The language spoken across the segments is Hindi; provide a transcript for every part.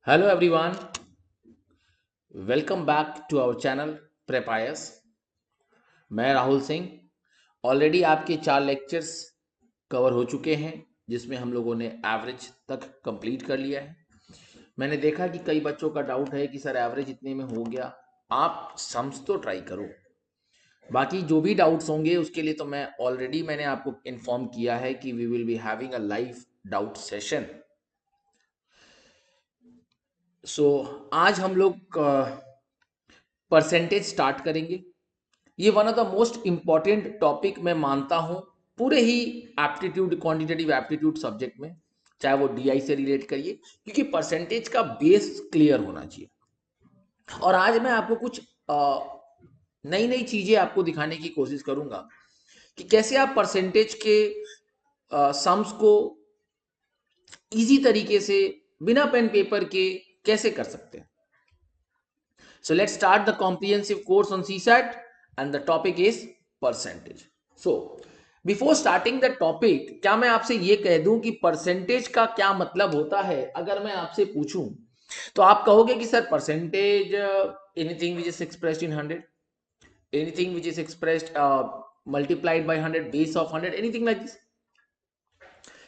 Hello everyone, welcome back to our channel Prepayas. मैं राहुल सिंह। ऑलरेडी आपके 4 लेक्चर्स कवर हो चुके हैं जिसमें हम लोगों ने एवरेज तक कंप्लीट कर लिया है। मैंने देखा कि कई बच्चों का डाउट है कि सर एवरेज इतने में हो गया, आप सम्स तो ट्राई करो। बाकी जो भी डाउट्स होंगे उसके लिए तो मैंने आपको इन्फॉर्म किया है कि we will be having a live doubt session. So आज हम लोग परसेंटेज स्टार्ट करेंगे। ये one of the most important topic मैं मानता हूं पूरे ही एप्टीट्यूड क्वांटिटेटिव एप्टीट्यूड सब्जेक्ट में, चाहे वो डीआई से रिलेट करिए, क्योंकि परसेंटेज का बेस क्लियर होना चाहिए। और आज मैं आपको कुछ नई नई चीजें आपको दिखाने की कोशिश करूंगा कि कैसे आप परसेंटेज के सम्स को इजी तरीके से बिना पेन पेपर के कैसे कर सकते हैं। So let's start the comprehensive course on CSAT and the topic is percentage. So before starting the topic, क्या मैं आपसे ये कह दूं कि परसेंटेज का क्या मतलब होता है? अगर मैं आपसे पूछूं तो आप कहोगे कि sir percentage anything which is expressed in 100, anything which is expressed multiplied by 100, base of 100, anything like this.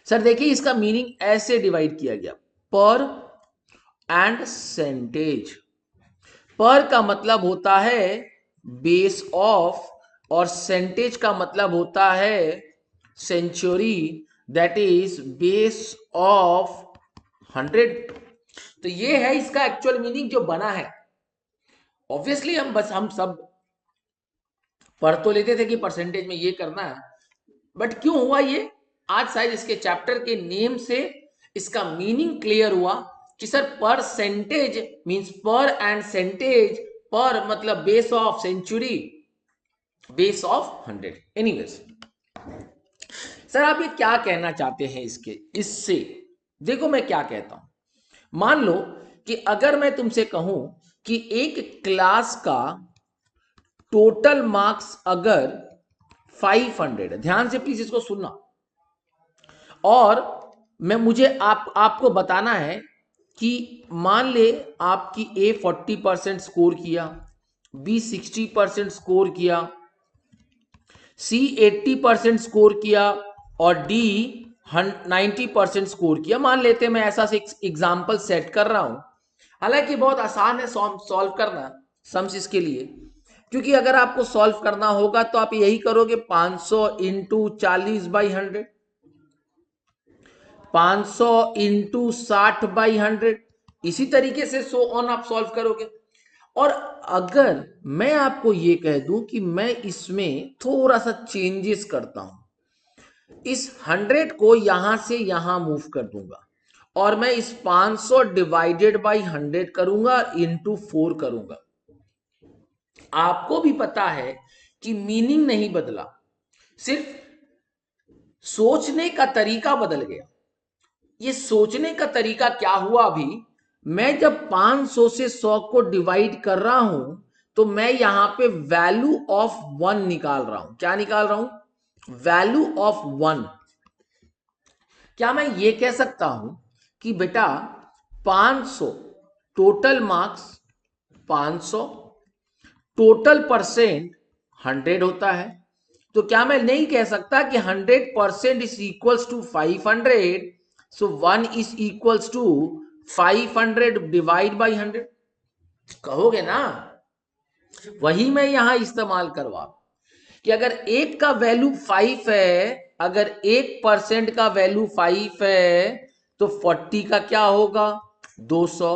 Sir देखिए, इसका मीनिंग ऐसे डिवाइड किया गया, पर एंड सेंटेज। पर का मतलब होता है बेस ऑफ, और सेंटेज का मतलब होता है century, that is base of 100। तो ये है इसका एक्चुअल मीनिंग जो बना है। ऑब्वियसली हम सब पढ़ तो लेते थे कि परसेंटेज में ये करना है, बट क्यों हुआ ये? आज शायद इसके चैप्टर के नेम से इसका मीनिंग क्लियर हुआ कि sir percentage means per and centage. पर मतलब base of century, base of 100। Anyways, sir आप ये क्या कहना चाहते हैं इसके इससे? देखो मैं क्या कहता हूं। मान लो कि अगर मैं तुमसे कहूं कि एक क्लास का टोटल मार्क्स अगर 500 है, ध्यान से प्लीज इसको सुनना, और मैं मुझे आपको बताना है कि मान ले आपकी ए 40% स्कोर किया, बी 60% स्कोर किया, सी 80% स्कोर किया, और डी 90% स्कोर किया। मान लेते हैं, मैं ऐसा से एग्जाम्पल सेट कर रहा हूं। हालांकि बहुत आसान है सॉल्व करना सम्स इसके लिए, क्योंकि अगर आपको सॉल्व करना होगा तो आप यही करोगे 500 इंटू 40/100, 500 इंटू 60/100, इसी तरीके से सो ऑन आप सॉल्व करोगे। और अगर मैं आपको ये कह दूं कि मैं इसमें थोड़ा सा चेंजेस करता हूं, इस 100 को यहां से यहां मूव कर दूंगा, और मैं इस 500 डिवाइडेड बाई 100 करूंगा, इंटू 4 करूंगा, आपको भी पता है कि मीनिंग नहीं बदला, सिर्फ सोचने का तरीका बदल गया। ये सोचने का तरीका क्या हुआ? अभी मैं जब 500 से 100 को डिवाइड कर रहा हूं तो मैं यहां पे वैल्यू ऑफ 1 निकाल रहा हूं। क्या निकाल रहा हूं? Value of 1। क्या मैं ये कह सकता हूं कि बेटा 500 टोटल मार्क्स 500, टोटल परसेंट 100 होता है? तो क्या मैं नहीं कह सकता कि 100% is equals to 500, so 1 is equals to 500 divide by 100? कहोगे ना? वही मैं यहां इस्तेमाल करवा कि अगर एक का वैल्यू 5 है, अगर 1% का वैल्यू 5 है, तो 40 का क्या होगा? 200।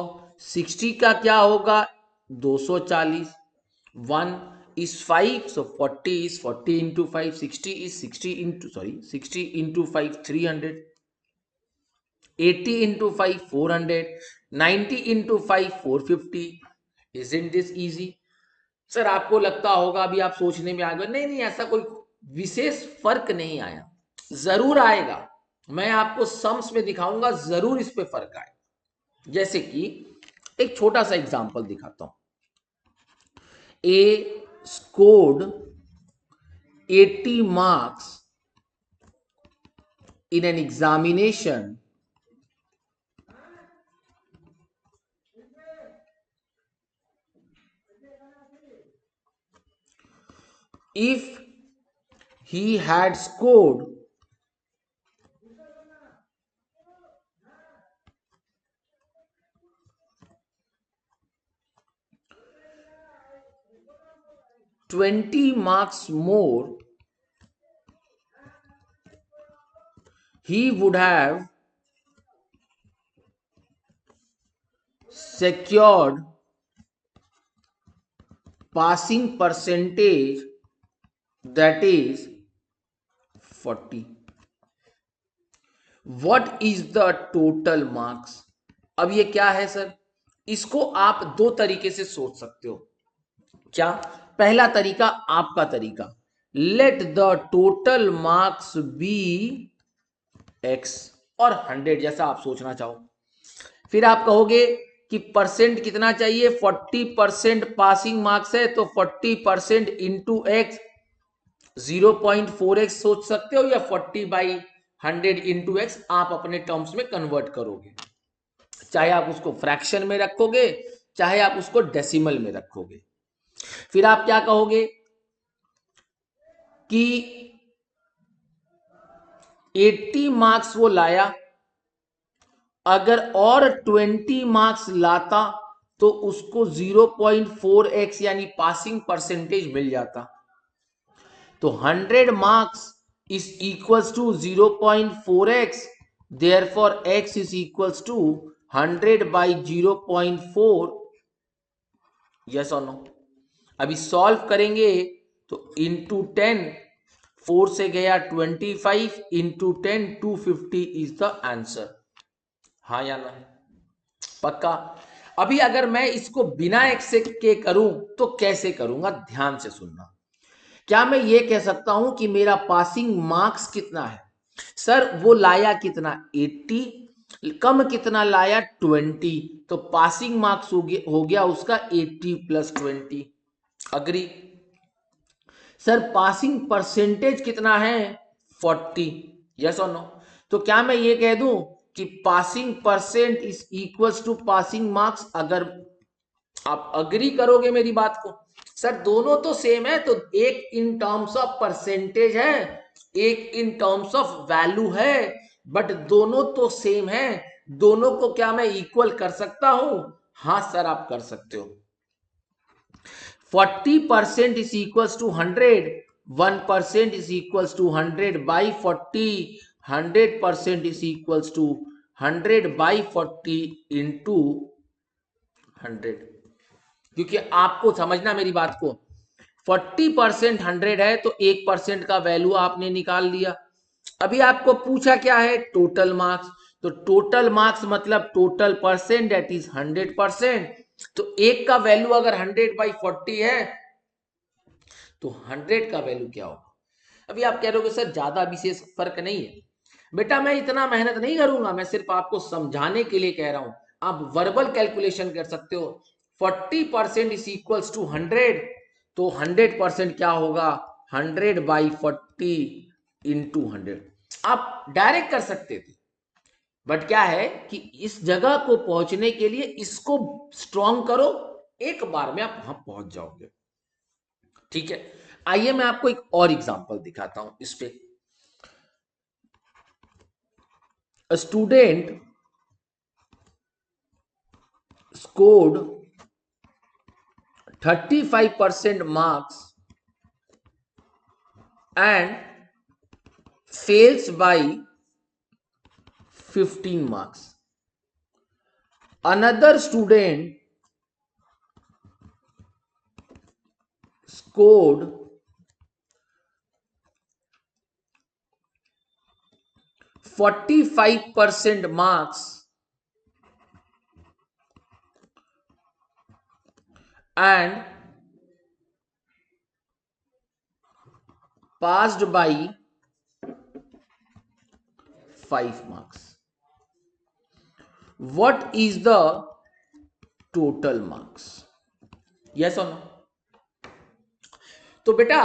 60 का क्या होगा? 240। 1 is 5, so 40 is 40 into 5, 60 is 60 into, sorry, 60 into 5, 300, 80 into 5, 400, 90 into 5, 450. Isn't this easy? Sir आपको लगता होगा अभी आप सोचने में आ गए, नहीं नहीं, ऐसा कोई विशेष फर्क नहीं आया। जरूर आएगा, मैं आपको सम्स में दिखाऊंगा, जरूर इस पे फर्क आएगा। जैसे कि एक छोटा सा एग्जांपल दिखाता हूं। A scored 80 marks in an examination if he had scored 20 marks more, he would have secured passing percentage that is 40. What is the total marks? अब ये क्या है सर? इसको आप दो तरीके से सोच सकते हो। क्या? पहला तरीका आपका तरीका, let the total marks be X और 100 जैसा आप सोचना चाहो। फिर आप कहोगे कि परसेंट कितना चाहिए, 40% पासिंग मार्क्स है तो 40% इंटू एक्स 0.4x सोच सकते हो, या 40/100 इंटू एक्स आप अपने टर्म्स में कन्वर्ट करोगे। चाहे आप उसको फ्रैक्शन में रखोगे, चाहे आप उसको डेसिमल में रखोगे। फिर आप क्या कहोगे कि 80 मार्क्स वो लाया, अगर और 20 मार्क्स लाता तो उसको 0.4x यानी पासिंग परसेंटेज मिल जाता। तो 100 marks is equals to 0.4x, therefore x is equals to 100 by 0.4, yes or no? अभी सॉल्व करेंगे तो इंटू 10, 4 से गया 25 इंटू 10 250 इज द आंसर। हाँ या ना? पक्का? अभी अगर मैं इसको बिना एक्स के करूं तो कैसे करूंगा, ध्यान से सुनना। क्या मैं ये कह सकता हूं कि मेरा पासिंग मार्क्स कितना है? सर वो लाया कितना, 80, कम कितना लाया, 20, तो पासिंग मार्क्स हो गया उसका 80 + 20। अग्री? सर पासिंग परसेंटेज कितना है, 40, यस और नो? तो क्या मैं ये कह दूं कि passing percent is equals to passing marks? अगर आप अग्री करोगे मेरी बात को, सर दोनों तो सेम है, तो एक इन टर्म्स ऑफ परसेंटेज है, एक इन टर्म्स ऑफ वैल्यू है, बट दोनों तो सेम है। दोनों को क्या मैं इक्वल कर सकता हूं? हाँ सर आप कर सकते हो। 40% is equals to 100, 1% is equals to 100 by 40, 100% is equals to 100 by 40 into 100। क्योंकि आपको समझना मेरी बात को, 40% 100 है तो 1% का वैल्यू आपने निकाल लिया। अभी आपको पूछा क्या है, टोटल मार्क्स। तो टोटल मार्क्स मतलब टोटल परसेंट, दैट इज 100%। तो एक का वैल्यू अगर 100/40 है तो 100 का वैल्यू क्या होगा? अभी आप कह रहे हो सर ज्यादा विशेष फर्क नहीं है। बेटा मैं इतना मेहनत नहीं करूंगा, मैं सिर्फ आपको समझाने के लिए कह रहा हूं। आप वर्बल कैलकुलेशन कर सकते हो। 40% इज इक्वल्स टू 100, तो 100% क्या होगा, 100/40 इंटू 100। आप डायरेक्ट कर सकते थे, बट क्या है कि इस जगह को पहुंचने के लिए इसको स्ट्रॉन्ग करो, एक बार में आप वहां पहुंच जाओगे। ठीक है, आइए मैं आपको एक और एग्जांपल दिखाता हूं इस पे। A student scored 35% marks and fails by 15 marks. Another student scored 45% marks and passed by 5 marks. What is the total marks? Yes or no? तो बेटा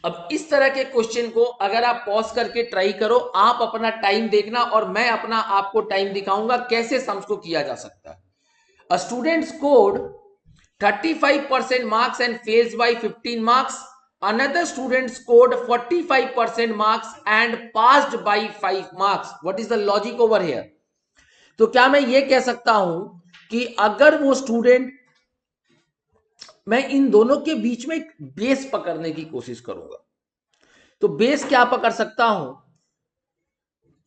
अब इस तरह के क्वेश्चन को अगर आप पॉज करके ट्राई करो, आप अपना टाइम देखना और मैं अपना आपको टाइम दिखाऊंगा कैसे सम्स को किया जा सकता है। A student scored 35% marks and fails by 15 marks. another student scored 45% marks and passed by 5 marks. What is the logic over here? तो क्या मैं ये कह सकता हूं कि अगर वो स्टूडेंट, मैं इन दोनों के बीच में एक बेस पकड़ने की कोशिश करूंगा, तो बेस क्या पकड़ सकता हूं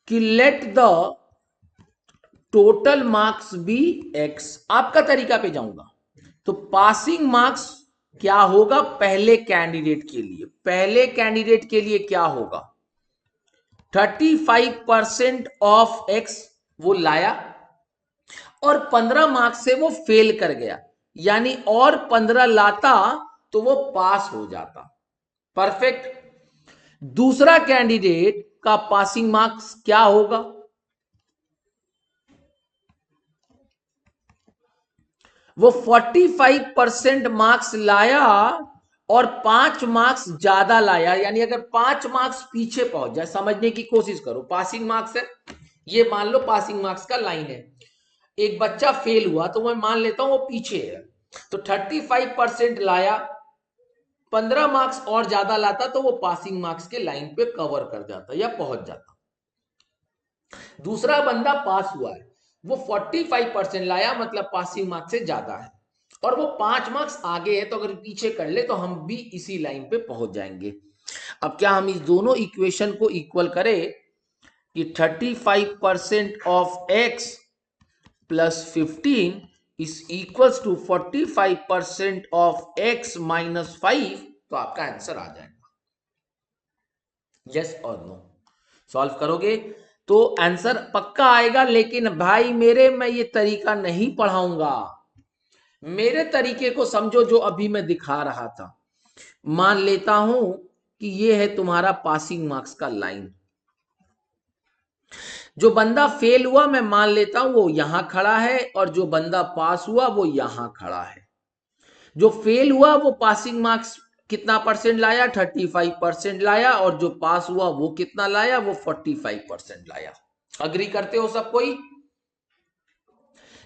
कि let the total marks be X. आपका तरीका पे जाऊंगा तो पासिंग मार्क्स क्या होगा पहले कैंडिडेट के लिए, पहले कैंडिडेट के लिए क्या होगा, 35% ऑफ एक्स वो लाया और 15 मार्क्स से वो फेल कर गया, यानी और 15 लाता तो वो पास हो जाता। परफेक्ट। दूसरा कैंडिडेट का पासिंग मार्क्स क्या होगा, वो 45% मार्क्स लाया और 5 मार्क्स ज्यादा लाया, यानी अगर 5 मार्क्स पीछे पहुंच जाए, समझने की कोशिश करो, पासिंग मार्क्स है, ये मान लो पासिंग मार्क्स का लाइन है, एक बच्चा फेल हुआ तो मैं मान लेता हूं वो पीछे है, तो 35% लाया, 15 मार्क्स और ज्यादा लाता तो वो पासिंग मार्क्स के लाइन पे कवर कर जाता या पहुंच जाता। दूसरा बंदा पास हुआ है, वो 45% लाया, मतलब पासिंग मार्क्स से ज्यादा है, और वो 5 मार्क्स आगे है, तो अगर पीछे कर ले तो हम भी इसी लाइन पे पहुंच जाएंगे। अब क्या हम इस दोनों इक्वेशन को इक्वल करें कि 35% of X plus 15 is equals to 45% of X minus 5, तो आपका आंसर आ जाएगा। यस और नो? सॉल्व करोगे तो आंसर पक्का आएगा, लेकिन भाई मेरे, मैं ये तरीका नहीं पढ़ाऊंगा, मेरे तरीके को समझो जो अभी मैं दिखा रहा था। मान लेता हूं कि ये है तुम्हारा पासिंग मार्क्स का लाइन, जो बंदा फेल हुआ मैं मान लेता हूं वो यहां खड़ा है, और जो बंदा पास हुआ वो यहां खड़ा है। जो फेल हुआ वो पासिंग मार्क्स कितना परसेंट लाया, 35% लाया, और जो पास हुआ वो कितना लाया, वो 45% लाया। अग्री करते हो सब कोई?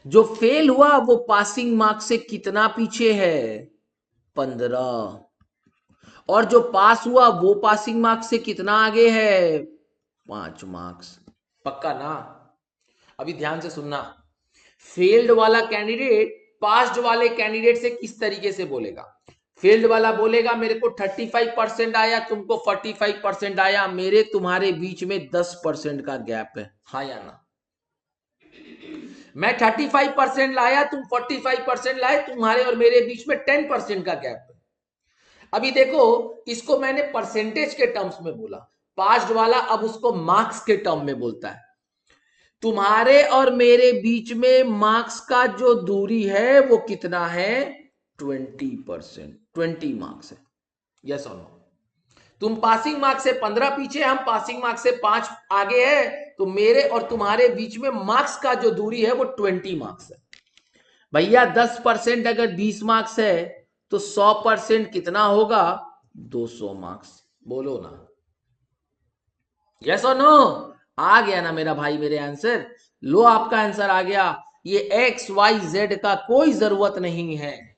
जो फेल हुआ वो पासिंग मार्क्स से कितना पीछे है, 15, और जो पास हुआ वो पासिंग मार्क्स से कितना आगे है, 5 मार्क्स। पक्का ना? अभी ध्यान से सुनना, फेल्ड वाला कैंडिडेट पास्ड वाले कैंडिडेट से किस तरीके से बोलेगा, फेल्ड वाला बोलेगा मेरे को 35% आया, तुमको 45% आया, मेरे तुम्हारे बीच में 10% का गैप है, हाँ या ना? मैं 35% लाया, तुम 45% लाए, तुम्हारे और मेरे बीच में 10% का गैप है। अभी देखो, इसको मैंने परसेंटेज के टर्म्स में बोला, पास्ड वाला अब उसको मार्क्स के टर्म में बोलता है। तुम्हारे और मेरे बीच में मार्क्स का जो दूरी है वो कितना है, 20%, 20 मार्क्स है। यस और नो? तुम पासिंग मार्क्स से 15 पीछे, हम पासिंग मार्क्स से 5 आगे है, तो मेरे और तुम्हारे बीच में मार्क्स का जो दूरी है वो 20 मार्क्स है। भैया 10% अगर 20 मार्क्स है तो 100% कितना होगा, 200 मार्क्स। बोलो ना, यस और नो? आ गया ना मेरा भाई मेरे आंसर? लो आपका आंसर आ गया। ये एक्स वाई जेड का कोई जरूरत नहीं है,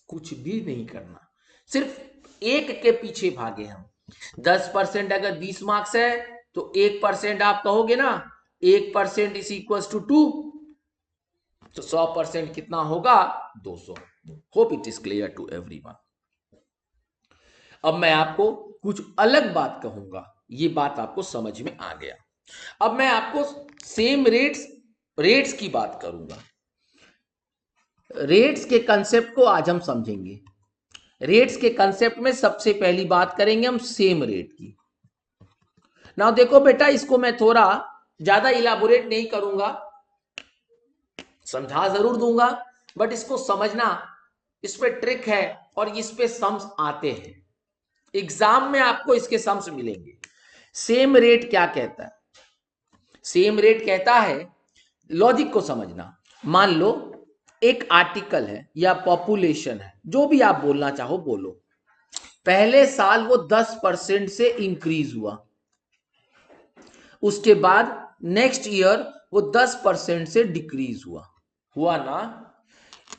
कुछ भी नहीं करना, सिर्फ एक के पीछे भागे हम। 10% अगर 20 मार्क्स है तो 1% आप कहोगे ना, 1% इज इक्वल टू 2, तो 100% कितना होगा, 200। Hope it is clear to everyone. अब मैं आपको कुछ अलग बात कहूंगा, ये बात आपको समझ में आ गया। अब मैं आपको सेम रेट्स की बात करूंगा। रेट्स के कंसेप्ट को आज हम समझेंगे। रेट्स के कंसेप्ट में सबसे पहली बात करेंगे हम सेम रेट की। ना देखो बेटा, इसको मैं थोड़ा ज्यादा इलाबोरेट नहीं करूंगा, समझा जरूर दूंगा, बट इसको समझना, इस पे ट्रिक है और इस पे सम्स आते हैं, एग्जाम में आपको इसके सम्स मिलेंगे। सेम रेट क्या कहता है? सेम रेट कहता है, लॉजिक को समझना, मान लो एक आर्टिकल है या पॉपुलेशन है, जो भी आप बोलना चाहो बोलो, पहले साल वो 10% से इंक्रीज हुआ, उसके बाद नेक्स्ट ईयर वो 10% से डिक्रीज हुआ, हुआ ना?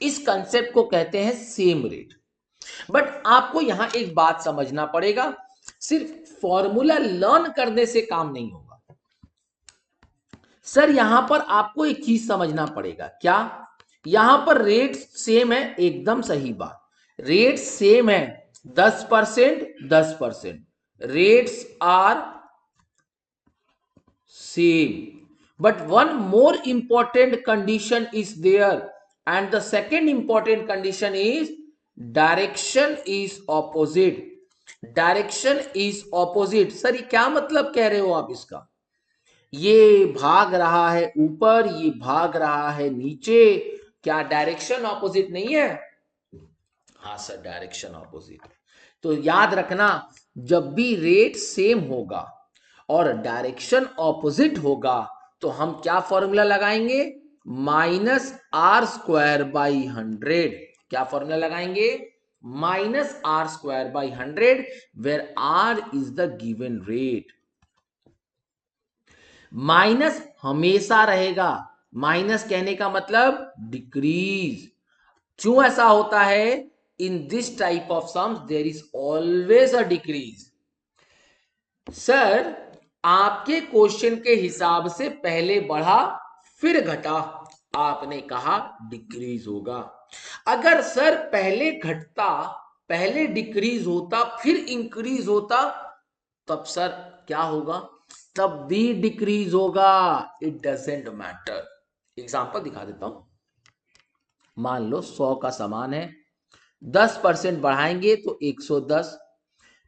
इस कंसेप्ट को कहते हैं सेम रेट। बट आपको यहां एक बात समझना पड़ेगा, सिर्फ फॉर्मूला लर्न करने से काम नहीं होगा सर। यहां पर आपको एक चीज समझना पड़ेगा, क्या? यहां पर रेट सेम है, एकदम सही बात, रेट सेम है 10%, 10%, rates are same, but one more important condition is there, and the second important condition is direction is opposite. Direction is opposite. Sir ये क्या मतलब कह रहे हो आप इसका? ये भाग रहा है ऊपर, ये भाग रहा है नीचे, क्या डायरेक्शन ऑपोजिट नहीं है? हाँ सर, डायरेक्शन ऑपोजिट। तो याद रखना, जब भी रेट सेम होगा और डायरेक्शन ऑपोजिट होगा तो हम क्या फॉर्मूला लगाएंगे? -r²/100। क्या फॉर्मूला लगाएंगे? -r²/100, where r is the given rate. Minus हमेशा रहेगा, माइनस कहने का मतलब डिक्रीज। क्यों ऐसा होता है? In this type of sums there is always a decrease. Sir आपके क्वेश्चन के हिसाब से पहले बढ़ा फिर घटा, आपने कहा डिक्रीज होगा। अगर सर पहले घटता, पहले डिक्रीज होता फिर इंक्रीज होता, तब सर क्या होगा? तब भी डिक्रीज होगा। It doesn't matter. एग्जांपल दिखा देता हूं। मान लो 100 का सामान है, 10% बढ़ाएंगे तो 110,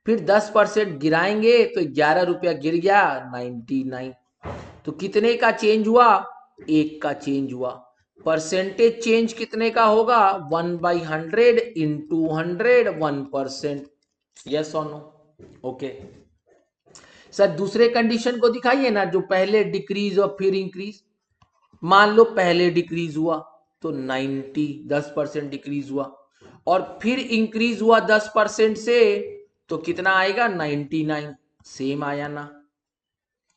फिर 10% गिराएंगे तो 11 रुपया गिर गया 99। तो कितने का चेंज हुआ? 1 का चेंज हुआ। परसेंटेज चेंज कितने का होगा? 1/100 इंटू 100, 1%। यस और नो? ओके सर, दूसरे कंडीशन को दिखाइए ना, जो पहले डिक्रीज और फिर इंक्रीज। मान लो पहले डिक्रीज हुआ तो 90, 10% डिक्रीज हुआ, और फिर इंक्रीज हुआ 10% से, तो कितना आएगा? 99। सेम आया ना?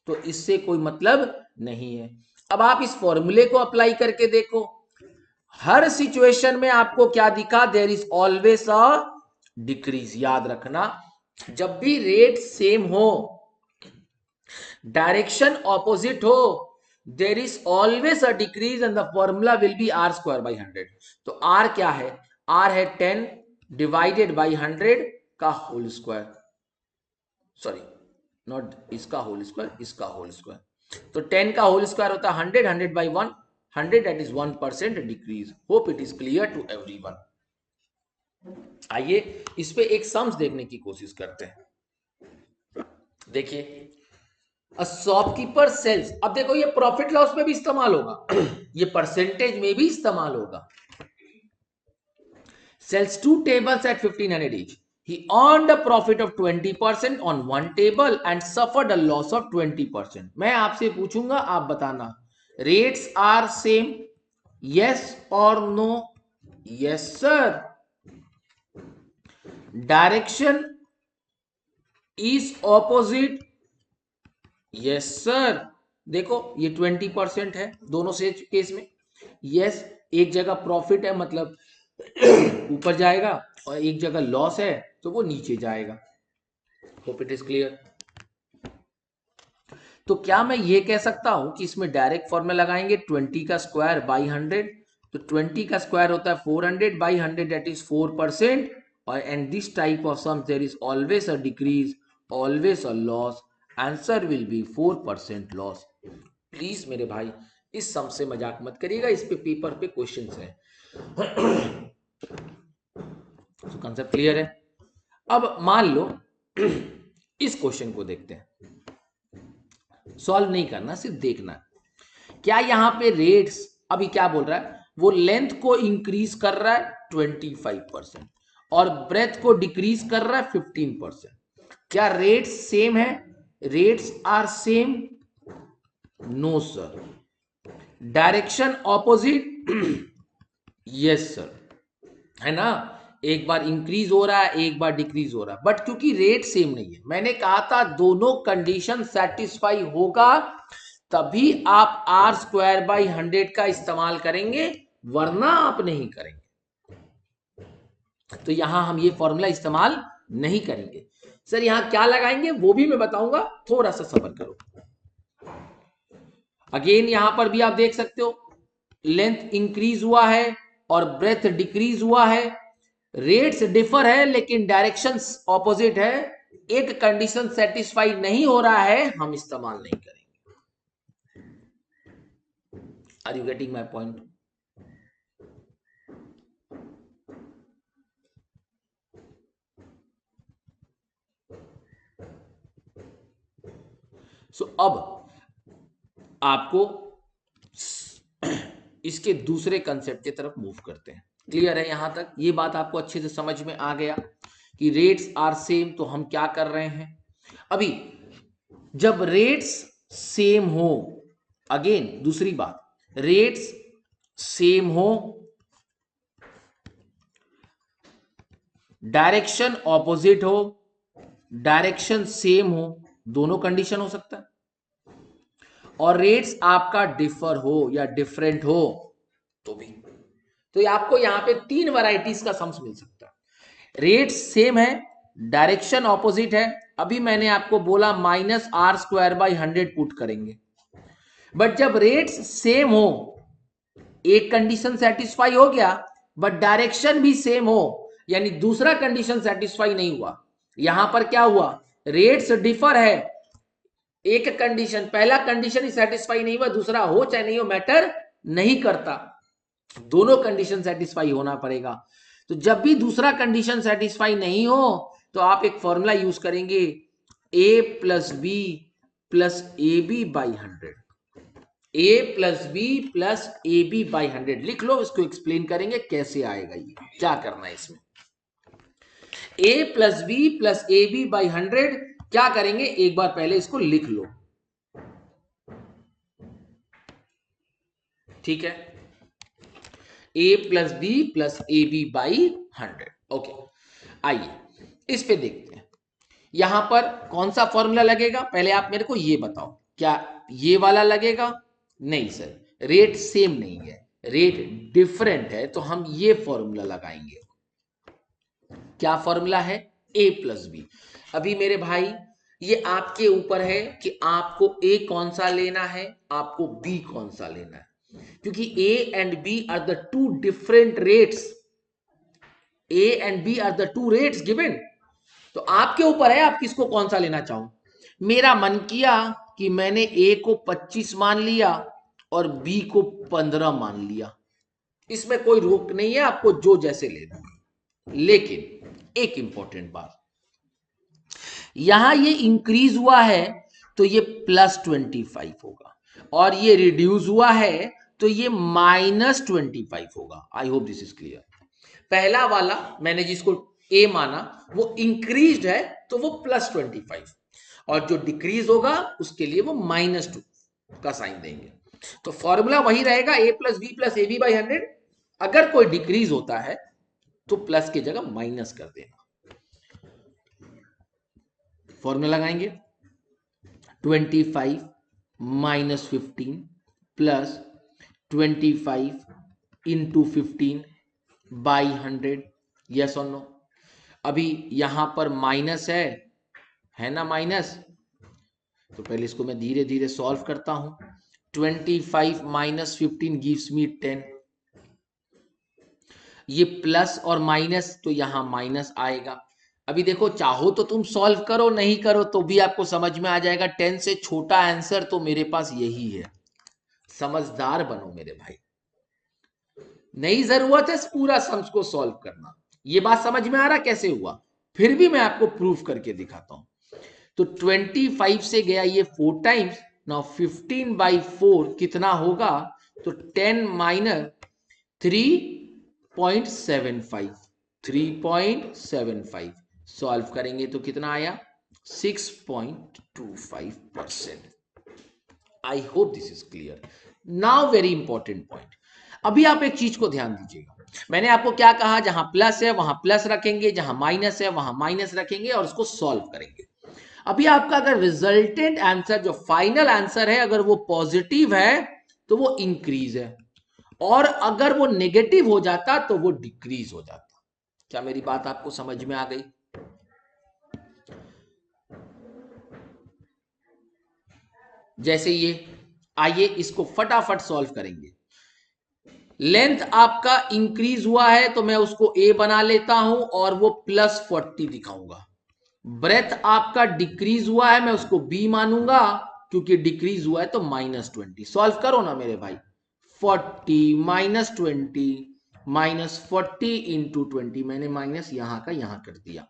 तो इससे कोई मतलब नहीं है। अब आप इस फॉर्मूले को अप्लाई करके देखो, हर सिचुएशन में आपको क्या दिखा? There is always a decrease. याद रखना, जब भी रेट सेम हो, डायरेक्शन ऑपोजिट हो, there is always a decrease and the formula will be r²/100। तो r क्या है? r है 10 डिवाइडेड बाई 100 का होल स्क्वायर, सॉरी नॉट इसका होल स्क्वायर, इसका होल स्क्वायर। तो 10 का होल स्क्वायर होता है 100, 100/1, 100, that is 1% decrease. Hope it is clear to everyone. आइए इस पे एक सम्स देखने की कोशिश करते हैं। देखिए, शॉपकीपर सेल्स, अब देखो ये प्रॉफिट लॉस में भी इस्तेमाल होगा ये परसेंटेज में भी इस्तेमाल होगा। sells 2 tables at 1500 each. He earned a profit of 20% on one table and suffered a loss of 20%. मैं आपसे पूछूंगा, आप बताना, rates are same, yes or no? Yes sir. Direction is opposite, yes sir. देखो ये 20% है दोनों से केस में, यस। एक जगह प्रॉफिट है मतलब ऊपर जाएगा, और एक जगह लॉस है तो वो नीचे जाएगा। Hope it is clear. तो क्या मैं ये कह सकता हूं कि इसमें डायरेक्ट फॉर्मूला लगाएंगे 20 का स्क्वायर बाई 100, तो 20 का स्क्वायर होता है 400/100, दैट इज 4%। और and this type of sum there is always a decrease, always a loss, answer will be 4% loss. Please मेरे भाई इस सम से मजाक मत करिएगा, इस पे पेपर पे क्वेश्चंस हैं। तो कंसेप्ट क्लियर है। अब मान लो इस क्वेश्चन को देखते हैं, सॉल्व नहीं करना, सिर्फ देखना। क्या यहां पे रेट्स, अभी क्या बोल रहा है? वो लेंथ को इंक्रीज कर रहा है 25% और ब्रेथ को डिक्रीज कर रहा है 15%। क्या रेट्स सेम है? Rates are same? No sir. Direction opposite? Yes sir, है ना? एक बार इंक्रीज हो रहा है, एक बार डिक्रीज हो रहा है, बट क्योंकि रेट सेम नहीं है, मैंने कहा था दोनों कंडीशन सेटिस्फाई होगा तभी आप r²/100 का इस्तेमाल करेंगे, वरना आप नहीं करेंगे। तो यहां हम ये फॉर्मूला इस्तेमाल नहीं करेंगे। सर यहां क्या लगाएंगे वो भी मैं बताऊंगा, थोड़ा सा सब्र करो। अगेन यहां पर भी आप देख सकते हो लेंथ इंक्रीज हुआ है और ब्रेथ डिक्रीज हुआ है, रेट्स डिफर है लेकिन डायरेक्शंस ऑपोजिट है। एक कंडीशन सेटिस्फाई नहीं हो रहा है, हम इस्तेमाल नहीं करेंगे। Are you getting my point? So अब आपको इसके दूसरे कंसेप्ट की तरफ मूव करते हैं। क्लियर है यहां तक? ये बात आपको अच्छे से समझ में आ गया कि रेट्स आर सेम, तो हम क्या कर रहे हैं अभी, जब रेट्स सेम हो, अगेन दूसरी बात, रेट्स सेम हो, डायरेक्शन ऑपोजिट हो, डायरेक्शन सेम हो, दोनों कंडीशन हो सकता है, और रेट्स आपका डिफर हो या डिफरेंट हो तो भी। तो आपको यहां पे 3 वैरायटीज का सम्स मिल सकता है। रेट्स सेम है, डायरेक्शन ऑपोजिट है, अभी मैंने आपको बोला -r²/100 पुट करेंगे। बट जब रेट्स सेम हो, एक कंडीशन सेटिस्फाई हो गया बट डायरेक्शन भी सेम हो, यानी दूसरा कंडीशन सेटिस्फाई नहीं हुआ। यहां पर क्या हुआ, रेट्स डिफर है, एक कंडीशन, पहला कंडीशन ही सेटिस्फाई नहीं हुआ, दूसरा हो चाहे नहीं हो मैटर नहीं करता, दोनों कंडीशन सेटिस्फाई होना पड़ेगा। तो जब भी दूसरा कंडीशन सेटिस्फाई नहीं हो तो आप एक फॉर्मूला यूज करेंगे, a plus B plus A B by 100, a plus B plus A B by 100 लिख लो। इसको एक्सप्लेन करेंगे कैसे आएगा, ये क्या करना है इसमें। a plus B plus A B by 100 क्या करेंगे, एक बार पहले इसको लिख लो, ठीक है, a plus B plus A B by 100। Okay, आइए इस पे देखते हैं यहां पर कौन सा फॉर्मूला लगेगा। पहले आप मेरे को ये बताओ, क्या ये वाला लगेगा? नहीं सर, रेट सेम नहीं है, रेट डिफरेंट है, तो हम ये फॉर्मूला लगाएंगे। क्या फॉर्मूला है? a plus B. अभी मेरे भाई ये आपके ऊपर है कि आपको a कौन सा लेना है, आपको b कौन सा लेना है, क्योंकि a and b are the two different rates, a and b are the two rates given. तो आपके ऊपर है आप किसको कौन सा लेना चाहो। मेरा मन किया कि मैंने a को 25 मान लिया और b को 15 मान लिया, इसमें कोई रोक नहीं है, आपको जो जैसे लेना है। लेकिन एक इंपॉर्टेंट बात, यहां ये इंक्रीज हुआ है तो ये +25 होगा, और ये रिड्यूस हुआ है तो ये -25 होगा। I hope this is clear. पहला वाला मैंने जिसको ए माना वो इंक्रीज है तो वो +25, और जो डिक्रीज होगा उसके लिए वो -2 का साइन देंगे। तो फॉर्मूला वही रहेगा, a plus B plus A B by 100। अगर कोई डिक्रीज होता है तो प्लस की जगह माइनस कर देना। फॉर्मूला लगाएंगे 25 minus 15 plus 25 into 15 by 100, yes और नो। अभी यहां पर माइनस है ना माइनस, तो पहले इसको मैं धीरे धीरे सॉल्व करता हूं। 25 माइनस 15 गिव्स मी 10, ये प्लस और माइनस तो यहां माइनस आएगा। अभी देखो, चाहो तो तुम सॉल्व करो, नहीं करो तो भी आपको समझ में आ जाएगा। 10 से छोटा आंसर तो मेरे पास यही है। समझदार बनो मेरे भाई, नहीं जरूरत है पूरा सम्स को सॉल्व करना। ये बात समझ में आ रहा कैसे हुआ, फिर भी मैं आपको प्रूफ करके दिखाता हूं। तो 25 से गया ये 4 टाइम्स, नाउ 15/4 कितना होगा, तो 10 माइनस 3.75, 3.75 सॉल्व करेंगे तो कितना आया, 6.25%। I hope this is clear. Now very important point, अभी आप एक चीज को ध्यान दीजिएगा। मैंने आपको क्या कहा, जहां प्लस है वहां प्लस रखेंगे, जहां माइनस है वहां माइनस रखेंगे और उसको सॉल्व करेंगे। अभी आपका अगर रिजल्टेंट आंसर, जो फाइनल आंसर है, अगर वो पॉजिटिव है तो वो इंक्रीज है, और अगर वो नेगेटिव हो जाता तो वो डिक्रीज हो जाता। क्या मेरी बात आपको समझ में आ गई? जैसे ये, आइए इसको फटाफट सॉल्व करेंगे। लेंथ आपका इंक्रीज हुआ है तो मैं उसको ए बना लेता हूं और वो +40 दिखाऊंगा। ब्रेथ आपका डिक्रीज हुआ है, मैं उसको बी मानूंगा क्योंकि डिक्रीज हुआ है तो -20। सॉल्व करो ना मेरे भाई। 40 -20 -40 इंटू 20, मैंने माइनस यहां का यहां कर दिया।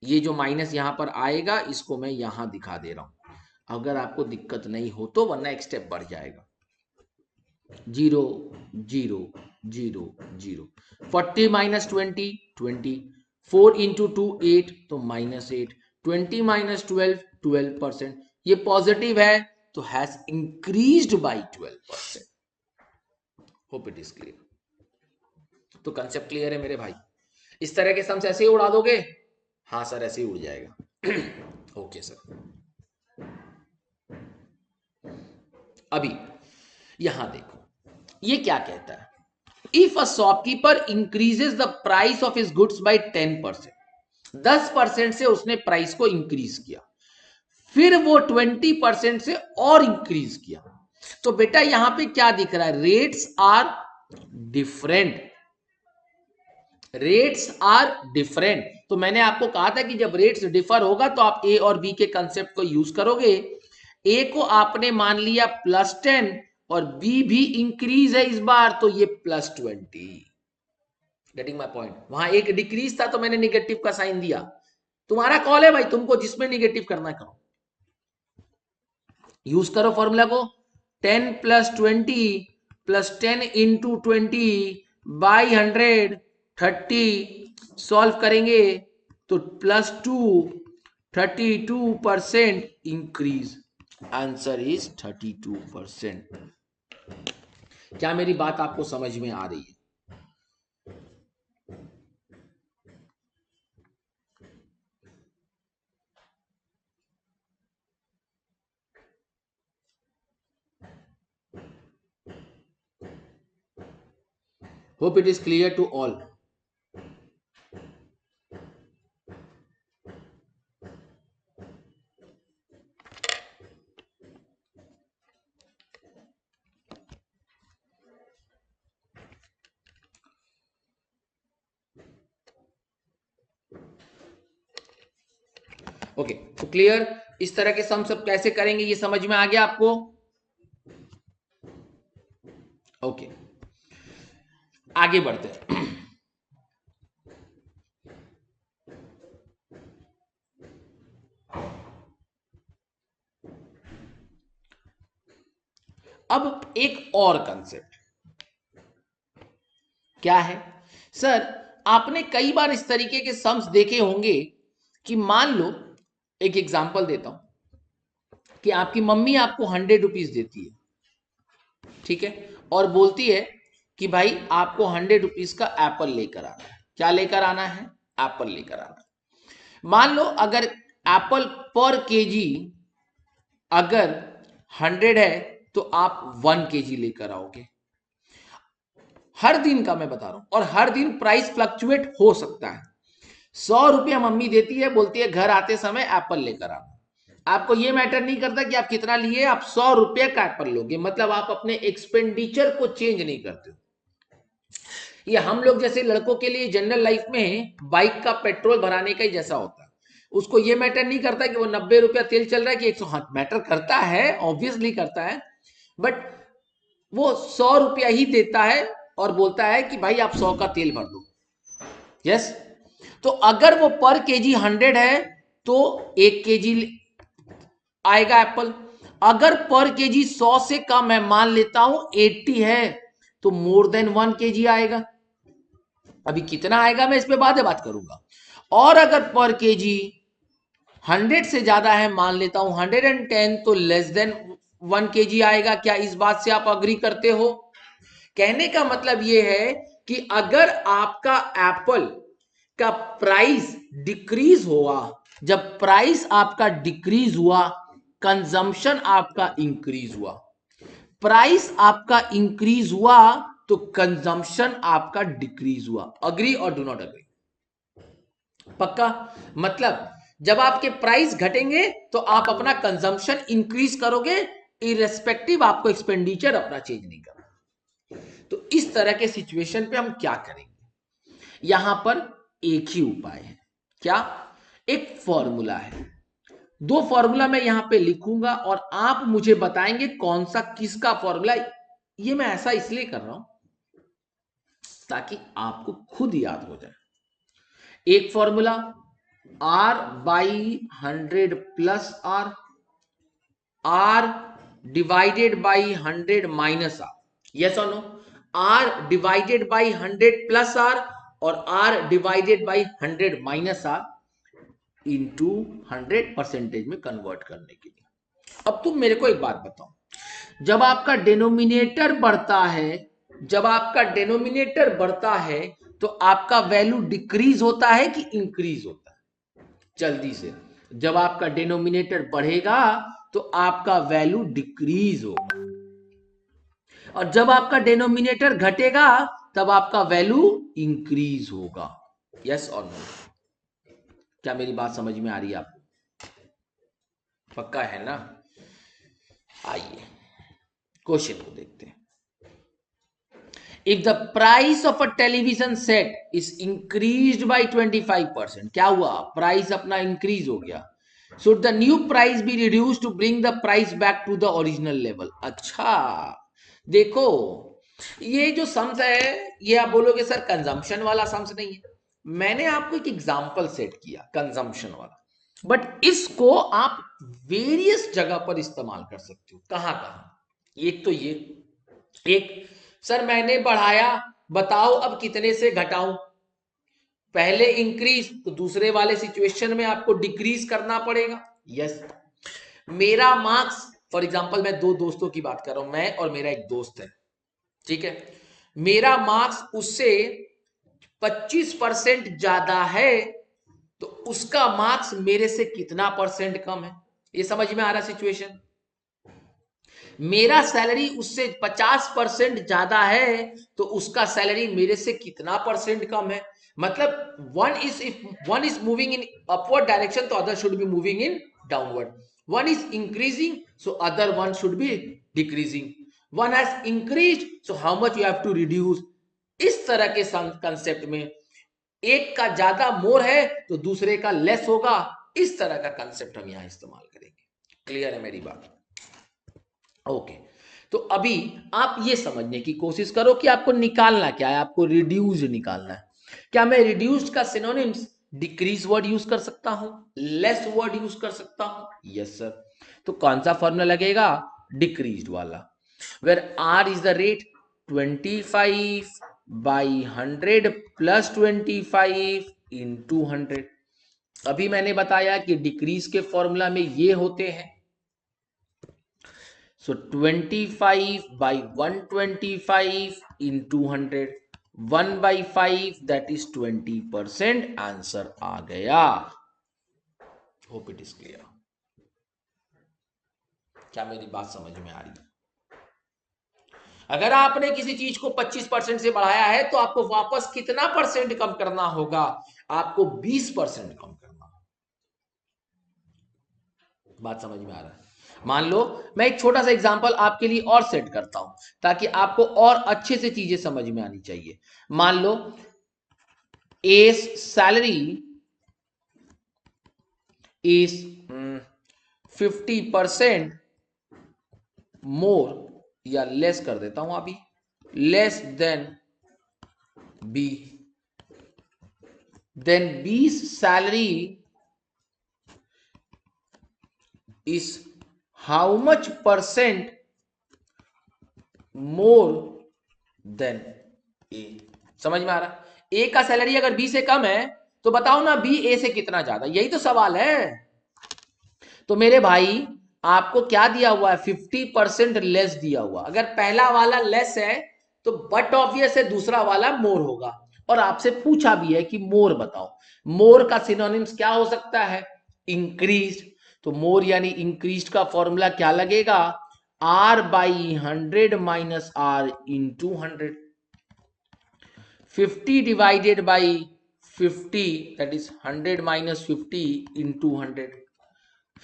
ये जो माइनस यहां पर आएगा इसको मैं यहां दिखा दे रहा हूं, अगर आपको दिक्कत नहीं हो तो, वरना एक स्टेप बढ़ जाएगा। 0 0 0 0, 40 -20 20, 4 इंटू 2 8 तो -8, 20 -12 12%। ये पॉजिटिव है तो has increased by 12%। Hope it is clear. तो कंसेप्ट क्लियर है मेरे भाई? इस तरह के सम्स ऐसे ही उड़ा दोगे? हाँ सर ऐसे ही उड़ जाएगा। Okay sir. अभी यहां देखो ये क्या कहता है। If a shopkeeper increases the price of his goods by 10%, 10% से उसने प्राइस को इंक्रीज किया, फिर वो 20% से और इंक्रीज किया, तो बेटा यहां पे क्या दिख रहा है? Rates are different. Rates are different. तो मैंने आपको कहा था कि जब रेट्स डिफर होगा तो आप ए और बी के कंसेप्ट को यूज करोगे। ए को आपने मान लिया +10 और बी भी इंक्रीज है इस बार तो ये +20। Getting my point? वहां एक डिक्रीज था तो मैंने निगेटिव का साइन दिया। तुम्हारा कॉल है भाई, तुमको जिसमें निगेटिव करना करो। यूज करो फॉर्मूला को। 10 + 20 + 10 इंटू 20/100 30। सॉल्व करेंगे तो +2 32% इंक्रीज। Answer is 32%। क्या मेरी बात आपको समझ में आ रही है? Hope it is clear to all. Okay तो क्लियर। इस तरह के सम सब कैसे करेंगे ये समझ में आ गया आपको? ओके आगे बढ़ते हैं। अब एक और कंसेप्ट क्या है सर? आपने कई बार इस तरीके के सम्स देखे होंगे कि मान लो, एक एग्जांपल देता हूं कि आपकी मम्मी आपको 100 रुपीज देती है, ठीक है, और बोलती है कि भाई आपको 100 रुपीज का एप्पल लेकर आना है। क्या लेकर आना है? एप्पल लेकर आना है। मान लो अगर एप्पल पर केजी अगर 100 है तो आप 1 kg लेकर आओगे। हर दिन का मैं बता रहा हूं, और हर दिन प्राइस फ्लक्चुएट हो सकता है। 100 रुपया मम्मी देती है, बोलती है घर आते समय एप्पल लेकर आना। आपको यह मैटर नहीं करता कि आप कितना लिए, आप 100 रुपया का एप्पल लोगे, मतलब आप अपने एक्सपेंडिचर को चेंज नहीं करते। ये हम लोग जैसे लड़कों के लिए जनरल लाइफ में बाइक का पेट्रोल भराने का ही जैसा होता है। उसको ये मैटर नहीं करता कि वो 90 रुपया तेल चल रहा है कि 100। हाँ मैटर करता है, ऑब्वियसली करता है, बट वो 100 रुपया ही देता है और बोलता है कि भाई आप 100 का तेल भर दो। यस। तो अगर वो पर केजी 100 है तो 1 kg आएगा एप्पल। अगर पर केजी 100 से कम मैं मान लेता हूं 80 है तो मोर देन 1 kg आएगा। अभी कितना आएगा मैं इस पे बाद में बात करूंगा। और अगर पर केजी 100 से ज्यादा है, मान लेता हूं 110, तो लेस देन 1 kg आएगा। क्या इस बात से आप अग्री करते हो? कहने का मतलब यह है कि अगर आपका एप्पल का प्राइस डिक्रीज हुआ, जब प्राइस आपका डिक्रीज हुआ, कंजम्पशन आपका इंक्रीज हुआ। प्राइस आपका इंक्रीज हुआ तो कंजम्पशन आपका डिक्रीज हुआ। अग्री और डू नॉट अग्री? पक्का? मतलब जब आपके प्राइस घटेंगे तो आप अपना कंजम्पशन इंक्रीज करोगे, इरेस्पेक्टिव आपको एक्सपेंडिचर अपना चेंज नहीं करना। तो इस तरह के सिचुएशन पे हम क्या करेंगे? यहां पर एक ही उपाय है। क्या? एक फॉर्मूला है। दो फॉर्मूला मैं यहां पे लिखूंगा और आप मुझे बताएंगे कौन सा किसका फॉर्मूला। ये मैं ऐसा इसलिए कर रहा हूं ताकि आपको खुद याद हो जाए। एक formula R/100 plus R divided by 100 minus R। Yes और no? R divided by 100 plus R और R divided by 100 minus R into 100 percentage में कन्वर्ट करने के लिए। अब तुम मेरे को एक बात बताओ, जब आपका डिनोमिनेटर बढ़ता है, जब आपका डिनोमिनेटर बढ़ता है तो आपका वैल्यू डिक्रीज होता है कि इंक्रीज होता है? जल्दी से, जब आपका डिनोमिनेटर बढ़ेगा तो आपका वैल्यू डिक्रीज होगा, और जब आपका डिनोमिनेटर घटेगा तब आपका वैल्यू इंक्रीज होगा। यस और नो? क्या मेरी बात समझ में आ रही है आपको? पक्का है ना? आइए क्वेश्चन को देखते हैं। If the price of a television set is increased by 25%, क्या हुआ? प्राइस अपना इंक्रीज हो गया। Should the new price be reduced to bring the price back to the original level? अच्छा देखो, ये जो सम्स है ये आप बोलोगे सर कंजम्पशन वाला सम्स नहीं है। मैंने आपको एक एग्जांपल सेट किया कंजम्पशन वाला, बट इसको आप वेरियस जगह पर इस्तेमाल कर सकते हो। कहां कहां? एक तो ये, एक सर मैंने बढ़ाया, बताओ अब कितने से घटाऊं? पहले इंक्रीज तो दूसरे वाले सिचुएशन में आपको डिक्रीज करना पड़ेगा। यस। मेरा मार्क्स, फॉर एग्जांपल मैं दो दोस्तों की बात कर रहा हूं, मैं और मेरा एक दोस्त है, ठीक है? मेरा मार्क्स उससे 25% ज्यादा है तो उसका मार्क्स मेरे से कितना परसेंट कम है? ये समझ में आ रहा सिचुएशन? मेरा सैलरी उससे 50% ज्यादा है तो उसका सैलरी मेरे से कितना परसेंट कम है? मतलब one is moving in upward direction तो other should be moving in downward. One is increasing so other one should be decreasing. One has increase so how much you have to reduce. इस तरह के कंसेप्ट में एक का ज्यादा मोर है तो दूसरे का लेस होगा। इस तरह का कंसेप्ट हम यहां इस्तेमाल करेंगे। क्लियर है मेरी बात? ओके। तो अभी आप ये समझने की कोशिश करो कि आपको निकालना क्या है। आपको रिड्यूस निकालना है। क्या मैं रिड्यूस्ड का सिनोनिम्स डिक्रीज वर्ड यूज कर सकता हूं, लेस वर्ड यूज कर सकता हूं? Yes sir. तो कौन सा फॉर्मूला लगेगा? डिक्रीज्ड वाला, where R is the rate 25/100 plus 25 into 100। अभी मैंने बताया कि डिक्रीज के फॉर्मूला में ये होते हैं। So 25/125 into 100, 1/5 that is 20%। Answer आ गया। Hope it is clear. क्या मेरी बात समझ में आ रही है? अगर आपने किसी चीज को 25% से बढ़ाया है तो आपको वापस कितना परसेंट कम करना होगा? आपको 20% कम करना होगा। बात समझ में आ रहा है? मान लो मैं एक छोटा सा एग्जांपल आपके लिए और सेट करता हूं ताकि आपको और अच्छे से चीजें समझ में आनी चाहिए। मान लो A salary is 50% मोर, या लेस कर देता हूं अभी, less than B, then B's salary is how much percent more than A? समझ में आ रहा? ए का सैलरी अगर बी से कम है तो बताओ ना बी ए से कितना ज्यादा? यही तो सवाल है। तो मेरे भाई आपको क्या दिया हुआ है? 50% लेस दिया हुआ। अगर पहला वाला लेस है तो बट ऑब्वियस है दूसरा वाला मोर होगा। और आपसे पूछा भी है कि मोर बताओ। मोर का सिनोनिम्स क्या हो सकता है? इंक्रीज। तो मोर यानी इंक्रीज का फॉर्मूला क्या लगेगा? R/100 minus R into 100। 50 divided by 50, that is 100 minus 50 into 100.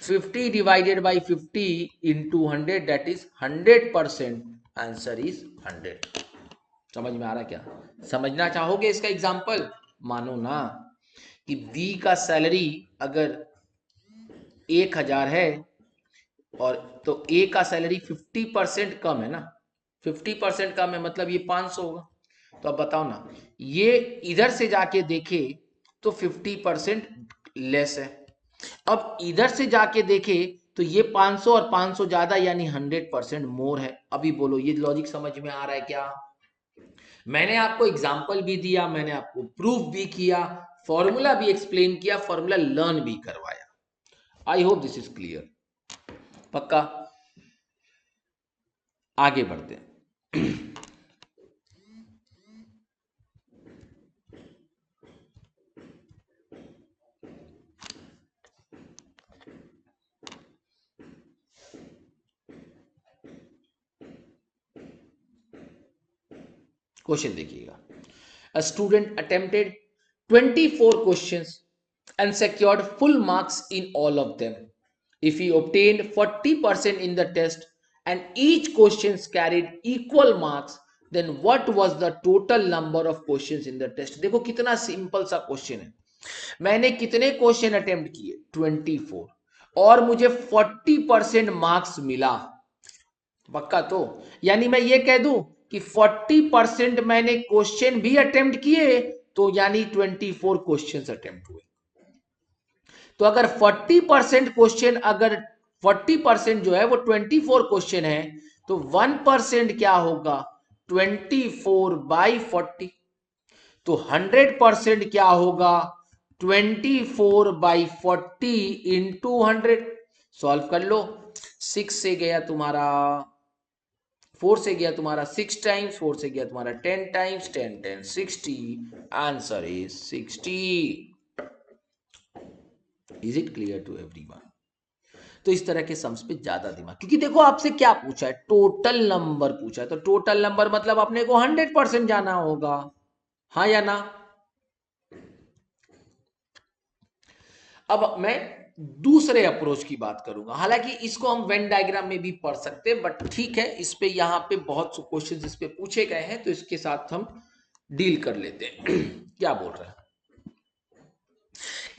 50 divided by 50 into 100, that is 100%. Answer is 100. समझ में आ रहा क्या? समझना चाहोगे इसका एग्जाम्पल? मानो ना कि बी का सैलरी अगर 1000 है और तो ए का सैलरी 50% कम है ना, 50% कम है मतलब ये 500 होगा. तो अब बताओ ना, ये इधर से जाके देखे तो 50% लेस है, अब इधर से जाके देखे तो ये 500 और 500 ज्यादा यानी 100% मोर है. अभी बोलो ये लॉजिक समझ में आ रहा है क्या? मैंने आपको एग्जाम्पल भी दिया, मैंने आपको प्रूफ भी किया, फॉर्मूला भी एक्सप्लेन किया, फॉर्मूला लर्न भी करवाया. I hope this is clear. पक्का? आगे बढ़ते हैं. क्वेश्चन देखिएगा. A student attempted 24 questions and secured full marks in all of them. If he obtained 40% in the test and each questions carried equal marks, then what was the total number of questions in the test? देखो कितना सिंपल सा क्वेश्चन है. मैंने कितने क्वेश्चन अटेम्प्ट किए? 24, और मुझे 40% मार्क्स मिला. पक्का? तो यानी मैं ये कह दूं कि 40% मैंने क्वेश्चन भी अटेम्प्ट किए, तो यानी 24 क्वेश्चन अटेम्प्ट हुए. तो अगर 40% क्वेश्चन, अगर 40% जो है वो 24 क्वेश्चन है, तो 1% क्या होगा? 24/40. तो 100% क्या होगा? 24/40 इंटू 100. सॉल्व कर लो. 6 से गया तुम्हारा, 4 से गया तुम्हारा 6 टाइम्स, 4 से गया तुम्हारा 10 times, 10 10 60. Answer is 60. Is it clear to everyone? तो इस तरह के सम्स पे ज्यादा दिमाग, क्योंकि देखो आपसे क्या पूछा है? टोटल नंबर पूछा है, तो टोटल नंबर मतलब अपने को 100% जाना होगा. हाँ या ना? अब मैं दूसरे अप्रोच की बात करूंगा. हालांकि इसको हम वेन डायग्राम में भी पढ़ सकते हैं, बट ठीक है, इस पे यहाँ पे बहुत से क्वेश्चंस इस पे पूछे गए हैं, तो इसके साथ हम डील कर लेते हैं. क्या बोल रहे हैं?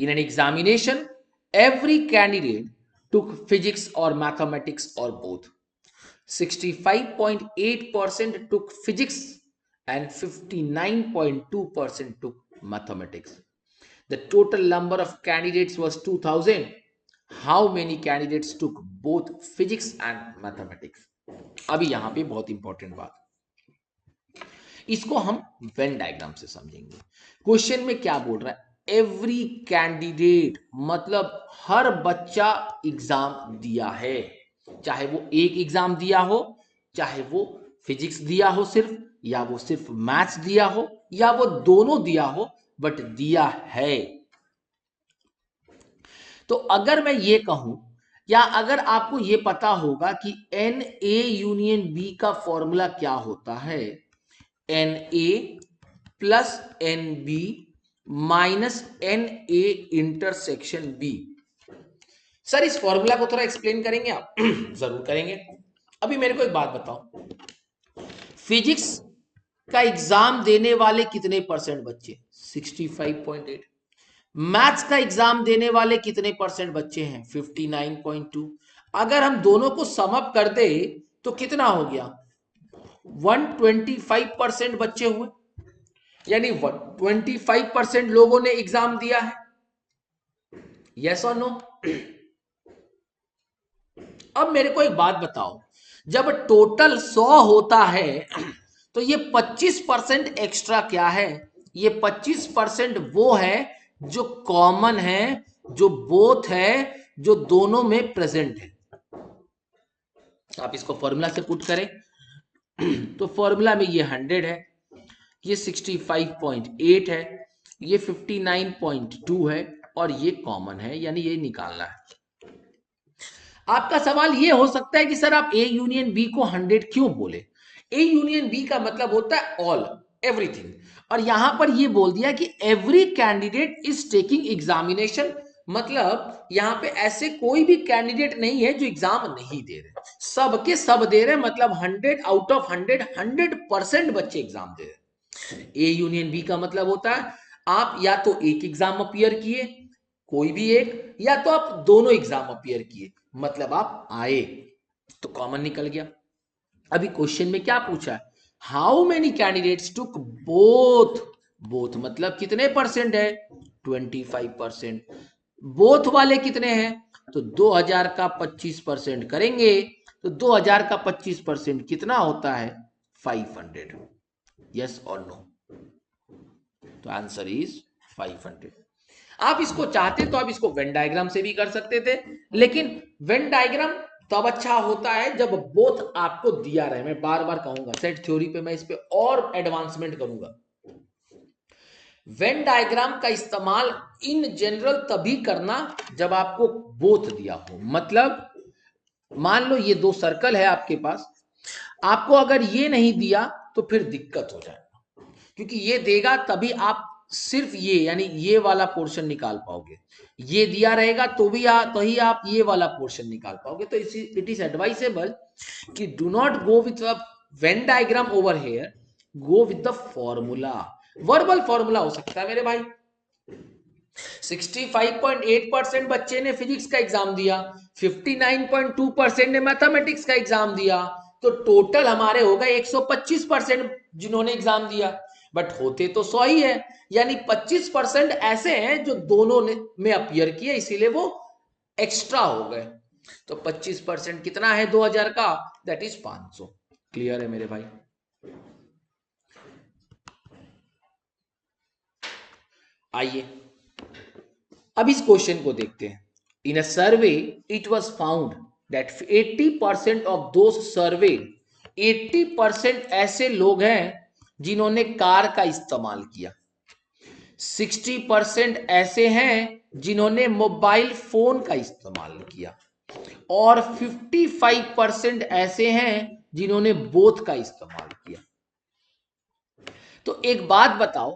In an examination every candidate took physics or mathematics or both. 65.8% took physics and 59.2% took mathematics. The total number of candidates was 2000. How many candidates took both physics and mathematics? अभी यहां पे बहुत इंपॉर्टेंट बात, इसको हम वेन डायग्राम से समझेंगे. क्वेश्चन में क्या बोल रहा है? एवरी कैंडिडेट मतलब हर बच्चा एग्जाम दिया है, चाहे वो एक एग्जाम दिया हो, चाहे वो फिजिक्स दिया हो सिर्फ, या वो सिर्फ मैथ्स दिया हो, या वो दोनों दिया हो, बट दिया है. तो अगर मैं ये कहूं, या अगर आपको ये पता होगा कि एन ए यूनियन बी का फॉर्मूला क्या होता है, N A plus N B minus N A intersection B. Sir इस फॉर्मूला को थोड़ा एक्सप्लेन करेंगे आप? जरूर करेंगे. अभी मेरे को एक बात बताओ, फिजिक्स का एग्जाम देने वाले कितने परसेंट बच्चे? 65.8. मैथ्स का एग्जाम देने वाले कितने परसेंट बच्चे हैं? 59.2. अगर हम दोनों को सम अप कर दे तो कितना हो गया? 125% बच्चे हुए, यानी 125% लोगों ने एग्जाम दिया है. यस और नो? अब मेरे को एक बात बताओ, जब टोटल 100 होता है तो ये 25% एक्स्ट्रा क्या है? ये 25% वो है जो कॉमन है, जो बोथ है, जो दोनों में प्रेजेंट है. आप इसको फॉर्मूला से पुट करें तो फॉर्मूला में ये 100 है, ये 65.8 है, ये 59.2 है, और ये कॉमन है, यानी ये निकालना है. आपका सवाल ये हो सकता है कि सर आप ए यूनियन बी को 100 क्यों बोले? ए यूनियन बी का मतलब होता है ऑल. एवरीथिंग। और यहां पर ये बोल दिया कि every candidate is taking examination, मतलब यहां पे ऐसे कोई भी कैंडिडेट नहीं है जो एग्जाम नहीं दे रहे, सबके सब दे रहे, मतलब 100 आउट ऑफ 100, 100% बच्चे एग्जाम दे रहे। ए यूनियन बी का मतलब होता है आप या तो एक एग्जाम अपीयर किए, कोई भी एक, या तो आप दोनों एग्जाम अपीयर किए, मतलब आप आए, तो कॉमन निकल गया। अभी क्वेश्चन में क्या पूछा है, how many candidates took both, both मतलब कितने परसेंट है, 25%। बोथ वाले कितने हैं, तो 2000 का 25% करेंगे, तो 2000 का 25% कितना होता है, 500। यस और नो, तो आंसर इज 500। आप इसको चाहते तो आप इसको वेन डायग्राम से भी कर सकते थे, लेकिन वेन डायग्राम तब अच्छा होता है जब बोथ आपको दिया रहे। मैं बार बार कहूंगा, सेट थ्योरी पे मैं इस पे और एडवांसमेंट करूंगा। वेन डायग्राम का इस्तेमाल इन जनरल तभी करना जब आपको बोथ दिया हो, मतलब मान लो ये दो सर्कल है आपके पास, आपको अगर ये नहीं दिया तो फिर दिक्कत हो जाएगा, क्योंकि ये देगा तभी आप सिर्फ ये यानी ये वाला पोर्शन निकाल पाओगे, ये दिया रहेगा तो भी तो ही आप ये वाला पोर्शन निकाल पाओगे। तो इट इज एडवाइसेबल कि do not go with a Venn diagram over here, go with the formula. Verbal formula हो सकता है मेरे भाई। 65.8% बच्चे ने फिजिक्स का एग्जाम दिया, 59.2% ने मैथमेटिक्स का एग्जाम दिया, तो टोटल हमारे हो गए 125% जिन्होंने एग्जाम दिया। बट होते तो 100 ही है, यानी 25% ऐसे हैं जो दोनों ने में अपियर किए, इसीलिए वो एक्स्ट्रा हो गए। तो 25% कितना है 2000 का, दैट इज 500। क्लियर है मेरे भाई। आइए अब इस क्वेश्चन को देखते हैं। In a survey it was found that 80% of those survey, 80% ऐसे लोग हैं जिन्होंने कार का इस्तेमाल किया, 60% ऐसे हैं जिन्होंने मोबाइल फोन का इस्तेमाल किया, और 55% ऐसे हैं जिन्होंने बोथ का इस्तेमाल किया। तो एक बात बताओ,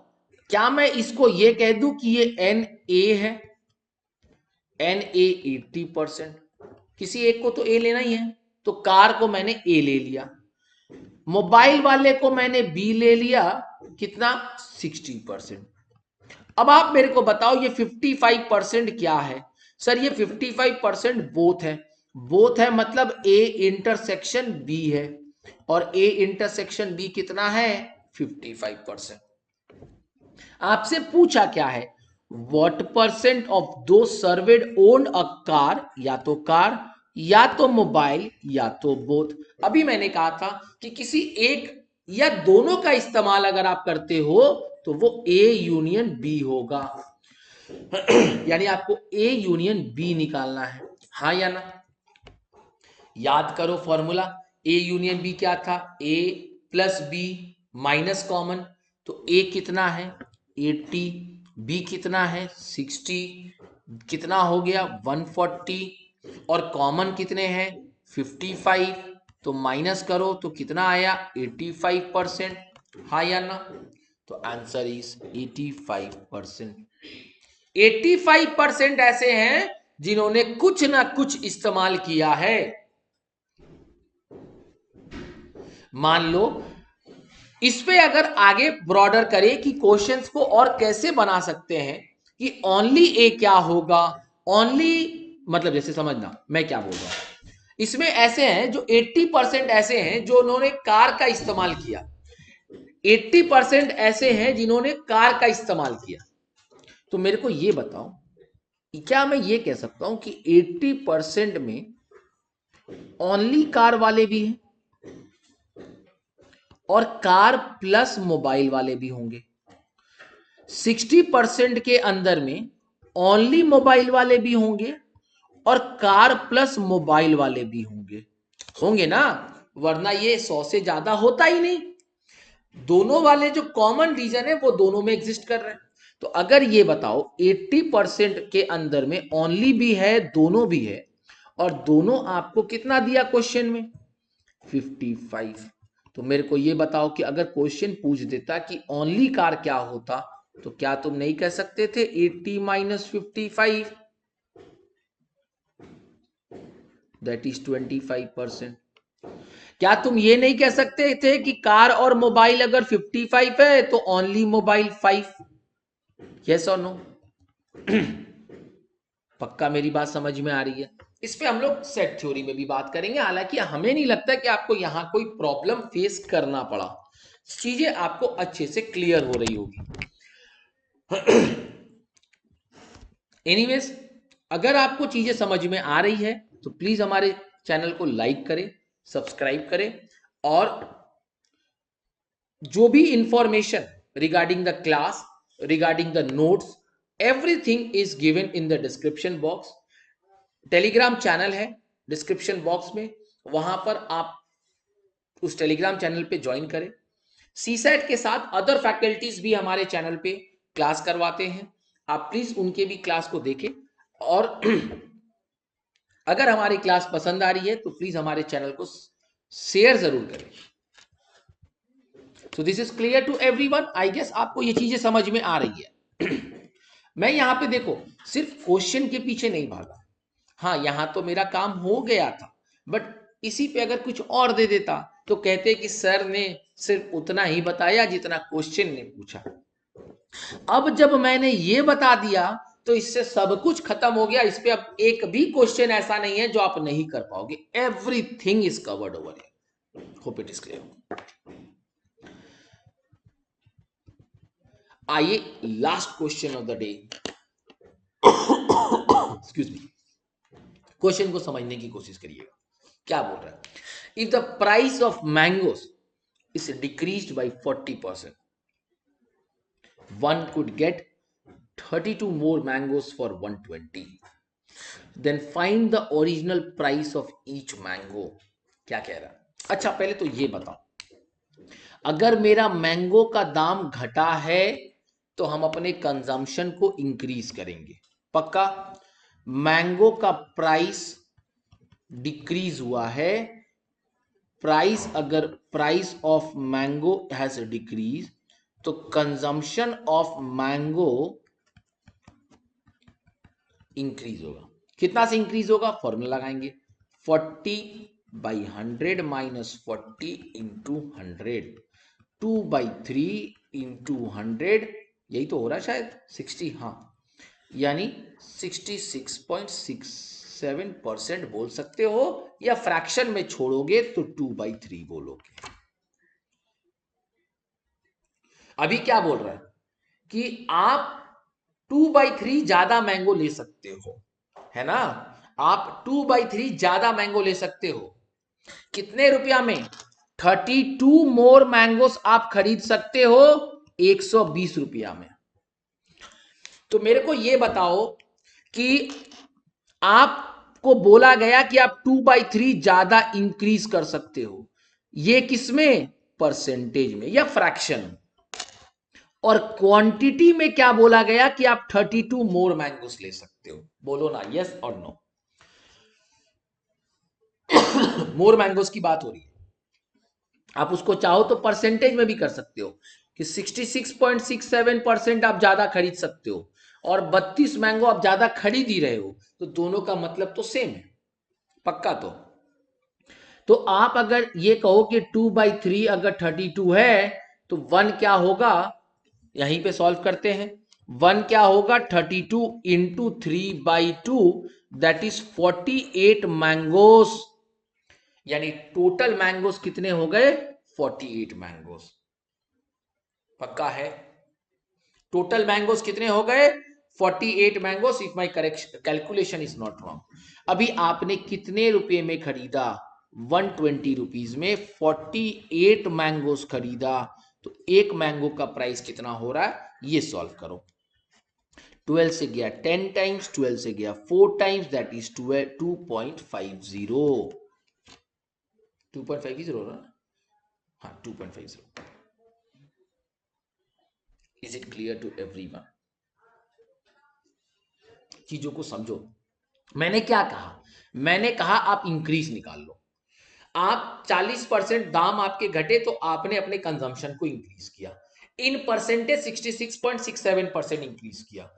क्या मैं इसको ये कह दूं कि ये एन ए है, एन ए 80%, किसी एक को तो ए लेना ही है, तो कार को मैंने ए ले लिया, मोबाइल वाले को मैंने बी ले लिया, कितना 60%। अब आप मेरे को बताओ ये 55% क्या है। सर ये 55% बोथ है, बोथ है मतलब ए इंटरसेक्शन बी है, और ए इंटरसेक्शन बी कितना है 55%। आपसे पूछा क्या है, व्हाट परसेंट ऑफ दो सर्वेड ओन्ड अ कार, या तो कार या तो मोबाइल या तो बोथ। अभी मैंने कहा था कि किसी एक या दोनों का इस्तेमाल अगर आप करते हो तो वो ए यूनियन बी होगा, यानी आपको ए यूनियन बी निकालना है, हाँ या ना। याद करो फॉर्मूला, ए यूनियन बी क्या था, ए प्लस बी माइनस कॉमन, तो ए कितना है 80, बी कितना है 60, कितना हो गया 140, और कॉमन कितने हैं 55, तो माइनस करो तो कितना आया 85%, हाँ या ना। तो आंसर इज 85%। 85% ऐसे हैं जिन्होंने कुछ ना कुछ इस्तेमाल किया है। मान लो इस पे अगर आगे ब्रॉडर करें कि क्वेश्चंस को और कैसे बना सकते हैं कि ओनली ए क्या होगा, ओनली मतलब जैसे समझना मैं क्या बोल रहा हूं, इसमें ऐसे हैं जो 80% ऐसे हैं जो उन्होंने कार का इस्तेमाल किया, 80% ऐसे हैं जिन्होंने कार का इस्तेमाल किया। तो मेरे को ये बताओ, क्या मैं ये कह सकता हूं कि 80% में ओनली कार वाले भी हैं और कार प्लस मोबाइल वाले भी होंगे, 60% के अंदर में ओनली मोबाइल वाले भी होंगे और कार प्लस मोबाइल वाले भी होंगे, होंगे ना, वरना ये 100 से ज्यादा होता ही नहीं। दोनों वाले जो कॉमन रीजन है वो दोनों में एग्जिस्ट कर रहे हैं। तो अगर ये बताओ 80% के अंदर में ओनली भी है दोनों भी है, और दोनों आपको कितना दिया क्वेश्चन में 55, तो मेरे को ये बताओ कि अगर क्वेश्चन पूछ देता कि ओनली कार क्या होता, तो क्या तुम नहीं कह सकते थे 80 माइनस 55, दैट इज 25%। क्या तुम ये नहीं कह सकते थे कि कार और मोबाइल अगर 55 है तो ओनली मोबाइल 5? यस और नो? पक्का मेरी बात समझ में आ रही है? इस पे हम लोग सेट थ्योरी में भी बात करेंगे, हालांकि हमें नहीं लगता कि आपको यहां कोई प्रॉब्लम फेस करना पड़ा, चीजें आपको अच्छे से क्लियर हो रही होगी। एनीवेज, अगर आपको चीजें समझ में आ रही है तो प्लीज हमारे चैनल को लाइक करें, सब्सक्राइब करें, और जो भी information regarding the class, regarding the notes, everything is given in the description box. Telegram channel है डिस्क्रिप्शन बॉक्स में, वहां पर आप उस टेलीग्राम चैनल पे ज्वाइन करें। सीसैट के साथ अदर फैकल्टीज भी हमारे चैनल पे क्लास करवाते हैं, आप प्लीज उनके भी क्लास को देखें। और अगर हमारी क्लास पसंद आ रही है तो प्लीज हमारे चैनल को शेयर जरूर करें। So this is clear to everyone, I guess आपको ये चीजें समझ में आ रही है। मैं यहां पे देखो सिर्फ क्वेश्चन के पीछे नहीं भागा, हाँ यहां तो मेरा काम हो गया था, बट इसी पे अगर कुछ और दे देता तो कहते कि सर ने सिर्फ उतना ही बताया जितना क्वेश्चन ने पूछा। अब जब मैंने ये बता दिया तो इससे सब कुछ खत्म हो गया, इस पे अब एक भी क्वेश्चन ऐसा नहीं है जो आप नहीं कर पाओगे, everything is covered over here. Hope it is clear. आइए last question of the day, excuse me, question को समझने की कोशिश करिएगा। क्या बोल रहा है? If the price of mangoes is decreased by 40%, one could get 32 more mangoes for 120, then find the original price of each mango। क्या कह रहा है? अच्छा पहले तो ये बताओ, अगर मेरा मैंगो का दाम घटा है तो हम अपने कंजम्पशन को इंक्रीज करेंगे, पक्का। मैंगो का प्राइस डिक्रीज हुआ है, प्राइस, अगर price of mango has decrease तो कंजम्पशन ऑफ मैंगो इंक्रीज होगा। कितना से इंक्रीज होगा? फॉर्मूला लगाएंगे, 40/100 माइनस 40 इंटू 100, 2/3 इंटू 100, यही तो हो रहा है शायद 60, हाँ, यानी 66.67% बोल सकते हो, या फ्रैक्शन में छोड़ोगे तो 2/3 बोलोगे। अभी क्या बोल रहा है कि आप 2/3 ज्यादा मैंगो ले सकते हो, है ना? आप 2/3 ज्यादा मैंगो ले सकते हो, कितने रुपया में? 32 मोर मैंगोस आप खरीद सकते हो 120 रुपया में। तो मेरे को ये बताओ कि आपको बोला गया कि आप 2/3 ज्यादा इंक्रीज कर सकते हो, ये किसमें? परसेंटेज में या फ्रैक्शन। और क्वांटिटी में क्या बोला गया कि आप 32 मोर मैंगोस ले सकते हो? बोलो ना यस और नो। मोर मैंगोस की बात हो रही है, आप उसको चाहो तो परसेंटेज में भी कर सकते हो कि 66.67% आप ज्यादा खरीद सकते हो, और 32 मैंगो आप ज्यादा खरीद ही रहे हो, तो दोनों का मतलब तो सेम है, पक्का। तो आप अगर ये कहो कि 2/3 अगर 32 है तो 1 क्या होगा, यहीं पे सॉल्व करते हैं। 1 क्या होगा? 32 इंटू 3/2, दैट इज 48 मैंगोस, यानी टोटल मैंगोस कितने हो गए? 48 मैंगोस, पक्का है? टोटल मैंगोस कितने हो गए? 48 mangoes, if my correction calculation is not wrong. अभी आपने कितने रुपए में खरीदा? 120 रुपीज में 48 मैंगोस खरीदा, तो एक मैंगो का प्राइस कितना हो रहा है ये सॉल्व करो। 12 से गया 10 टाइम्स, 12 से गया 4 टाइम्स, दैट इज 2.50, 2.50 हो रहा है, हाँ 2.50। Is it clear to everyone? चीजों को समझो। मैंने क्या कहा? मैंने कहा आप इंक्रीज निकाल लो। आप 40% दाम आपके घटे तो आपने अपने कंजम्पशन को इंक्रीज किया, इन परसेंटेज 66.67% इंक्रीज किया।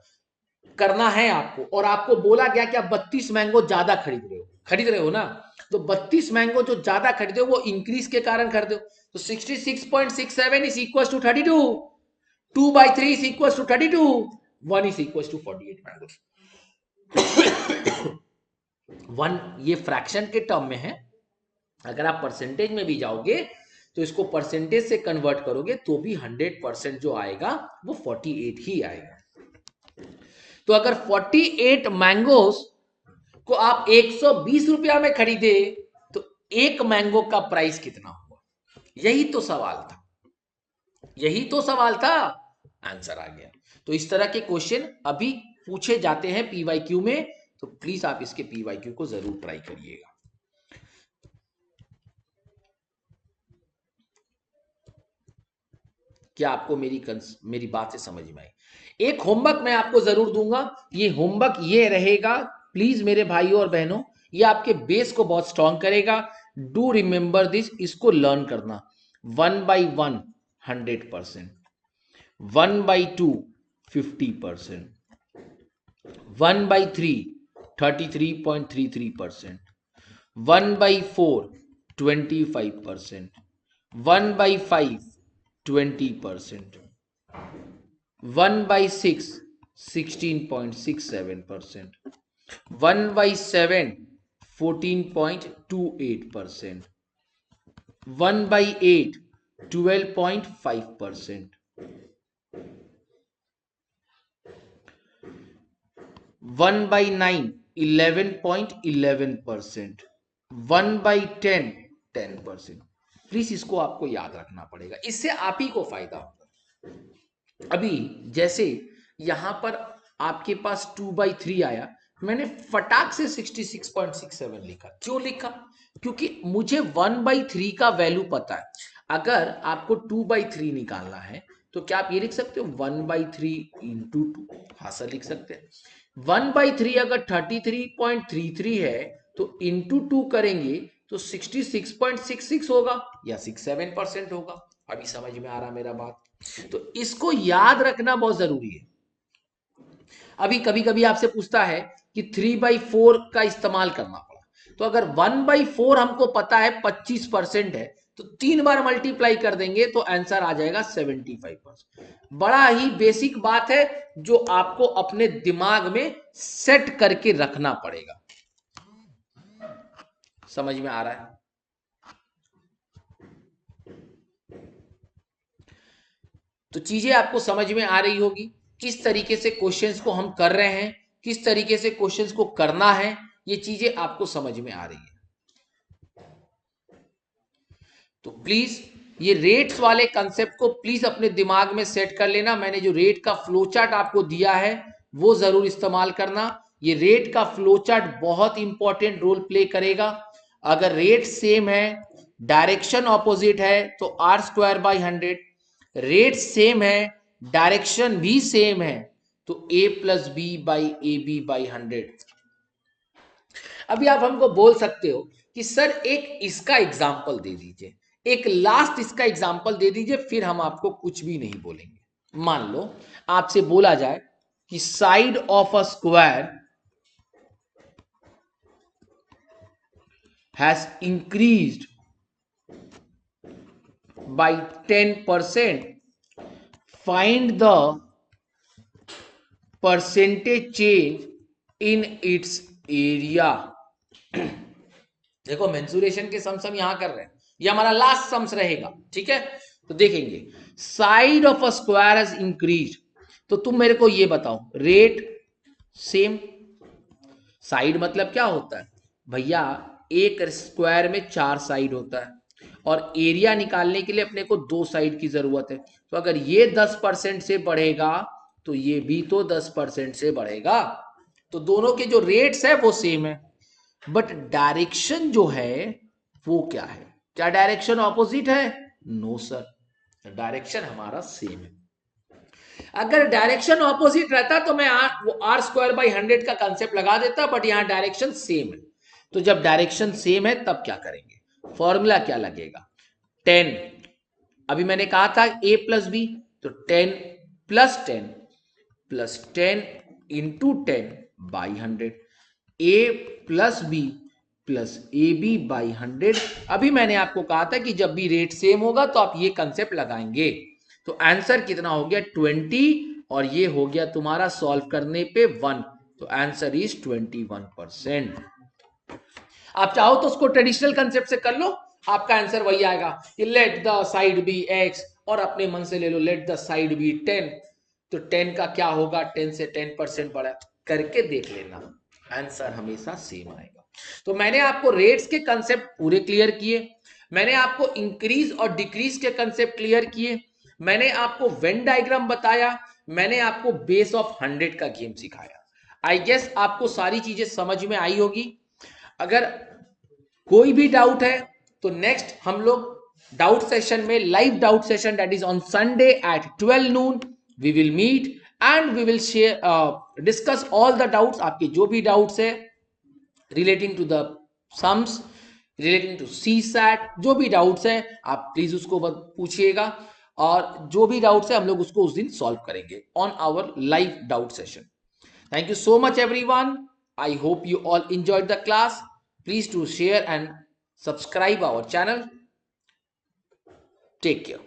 करना है आपको, और आपको बोला गया कि आप 32 मैंगो ज्यादा खरीद रहे हो ना, तो 32 मैंगो जो ज्यादा खरीदे हो वो इंक्रीज के कारण खरीदे हो। तो 66.67 is equal to 32, 2/3 is equal to 32, 1 is equal to 48 mango. 1 ये फ्रैक्शन के टर्म में है, अगर आप परसेंटेज में भी जाओगे तो इसको परसेंटेज से कन्वर्ट करोगे तो भी 100% जो आएगा वो 48 ही आएगा। तो अगर 48 मैंगोस को आप 120 रुपया में खरीदे तो एक मैंगो का प्राइस कितना हुआ? यही तो सवाल था, यही तो सवाल था, आंसर आ गया। तो इस तरह के क्वेश्चन अभी पूछे जाते हैं पीवाईक्यू में, तो प्लीज आप इसके पीवाईक्यू को जरूर ट्राई करिएगा। क्या आपको मेरी बात से समझ में आई? एक होमवर्क मैं आपको जरूर दूंगा, ये होमवर्क ये रहेगा, प्लीज मेरे भाइयों और बहनों, ये आपके बेस को बहुत स्ट्रांग करेगा। डू रिमेंबर दिस, इसको लर्न करना। 1/1 100%, 1/2 50%, 1/3 33.33%, 1/4 25%, 1/5 20%, 1/6 16.67%, 1/7 14.28%, 1/8 12.5%, 1/9 11.11%, 1/10 10%। प्लीज इसको आपको याद रखना पड़ेगा, इससे आप ही को फायदा होगा। अभी जैसे यहां पर आपके पास 2/3 आया, मैंने फटाक से 66.67 लिखा। क्यों लिखा? क्योंकि मुझे 1/3 का वैल्यू पता है। अगर आपको 2/3 निकालना है तो क्या आप ये लिख सकते हो 1/3 इंटू 2? हाँ सर लिख सकते हैं। 1/3 अगर 33.33 है तो इंटू 2 करेंगे तो 66.66 होगा या 67% होगा। अभी समझ में आ रहा मेरा बात? तो इसको याद रखना बहुत जरूरी है। अभी कभी कभी आपसे पूछता है कि 3/4 का इस्तेमाल करना पड़ा, तो अगर 1/4 हमको पता है 25% है, तो 3 बार मल्टीप्लाई कर देंगे तो आंसर आ जाएगा 75%। बड़ा ही बेसिक बात है जो आपको अपने दिमाग में सेट करके रखना पड़ेगा। समझ में आ रहा है? तो चीजें आपको समझ में आ रही होगी, किस तरीके से क्वेश्चंस को हम कर रहे हैं, किस तरीके से क्वेश्चंस को करना है, ये चीजें आपको समझ में आ रही है। तो प्लीज ये रेट्स वाले कंसेप्ट को प्लीज अपने दिमाग में सेट कर लेना। मैंने जो रेट का फ्लो चार्ट आपको दिया है वो जरूर इस्तेमाल करना। ये रेट का फ्लो चार्ट बहुत इंपॉर्टेंट रोल प्ले करेगा। अगर रेट सेम है, डायरेक्शन ऑपोजिट है तो R²/100, रेट सेम है, डायरेक्शन भी सेम है तो A+B/AB/100। अभी आप हमको बोल सकते हो कि सर एक इसका एग्जाम्पल दे दीजिए, एक लास्ट इसका एग्जाम्पल दे दीजिए, फिर हम आपको कुछ भी नहीं बोलेंगे। मान लो आपसे बोला जाए कि side of a square has increased by 10%, find the percentage change in its area। देखो मेंसुरेशन के सम्स हम यहां कर रहे हैं, ये हमारा लास्ट सम्स रहेगा, ठीक है? तो देखेंगे side of a square has increase, तो तुम मेरे को ये बताओ रेट सेम। साइड मतलब क्या होता है भैया? एक स्क्वायर में 4 साइड होता है और एरिया निकालने के लिए अपने को 2 साइड की जरूरत है। तो अगर ये 10% से बढ़ेगा तो ये भी तो 10% से बढ़ेगा। तो दोनों के जो रेट्स है वो सेम है, बट डायरेक्शन जो है वो क्या है? क्या डायरेक्शन ऑपोजिट है? नो सर, डायरेक्शन हमारा सेम है। अगर डायरेक्शन ऑपोजिट रहता तो मैं R²/100 का कंसेप्ट लगा देता, बट यहां डायरेक्शन सेम है। तो जब डायरेक्शन सेम है तब क्या करेंगे? फॉर्मूला क्या लगेगा, 10, अभी मैंने कहा था a प्लस बी, तो 10 plus 10 into 10/100, a plus B plus A B by 100। अभी मैंने आपको कहा था कि जब भी रेट सेम होगा तो आप ये कंसेप्ट लगाएंगे। तो आंसर कितना हो गया 20, और ये हो गया तुम्हारा सॉल्व करने पे 1, तो आंसर इज 21%। आप चाहो तो उसको ट्रेडिशनल कंसेप्ट से कर लो, आपका आंसर वही आएगा कि let the side be x, और अपने मन से ले लो लेट द साइड बी 10, तो 10 का क्या होगा, 10 से 10% बढ़ा, करके देख लेना, आंसर हमेशा सेम आएगा। तो मैंने आपको रेट्स के कंसेप्ट पूरे क्लियर किए, मैंने आपको इंक्रीज और डिक्रीज के कंसेप्ट क्लियर किए, मैंने आपको वेन डायग्राम बताया, मैंने आपको बेस ऑफ 100 का गेम सिखाया। आई गेस आपको सारी चीजें समझ में आई होगी। अगर कोई भी डाउट है तो नेक्स्ट हम लोग डाउट सेशन में, live doubt session that is on Sunday at 12 noon, we will meet and we will share discuss all the doubts. आपके जो भी डाउट्स है relating to the sums, relating to C SAT, जो भी डाउट्स है आप प्लीज उसको पूछिएगा, और जो भी डाउट्स है हम लोग उसको उस दिन सॉल्व करेंगे on our live doubt session. Thank you so much, everyone. I hope you all enjoyed the class. Please do share and subscribe our channel. Take care.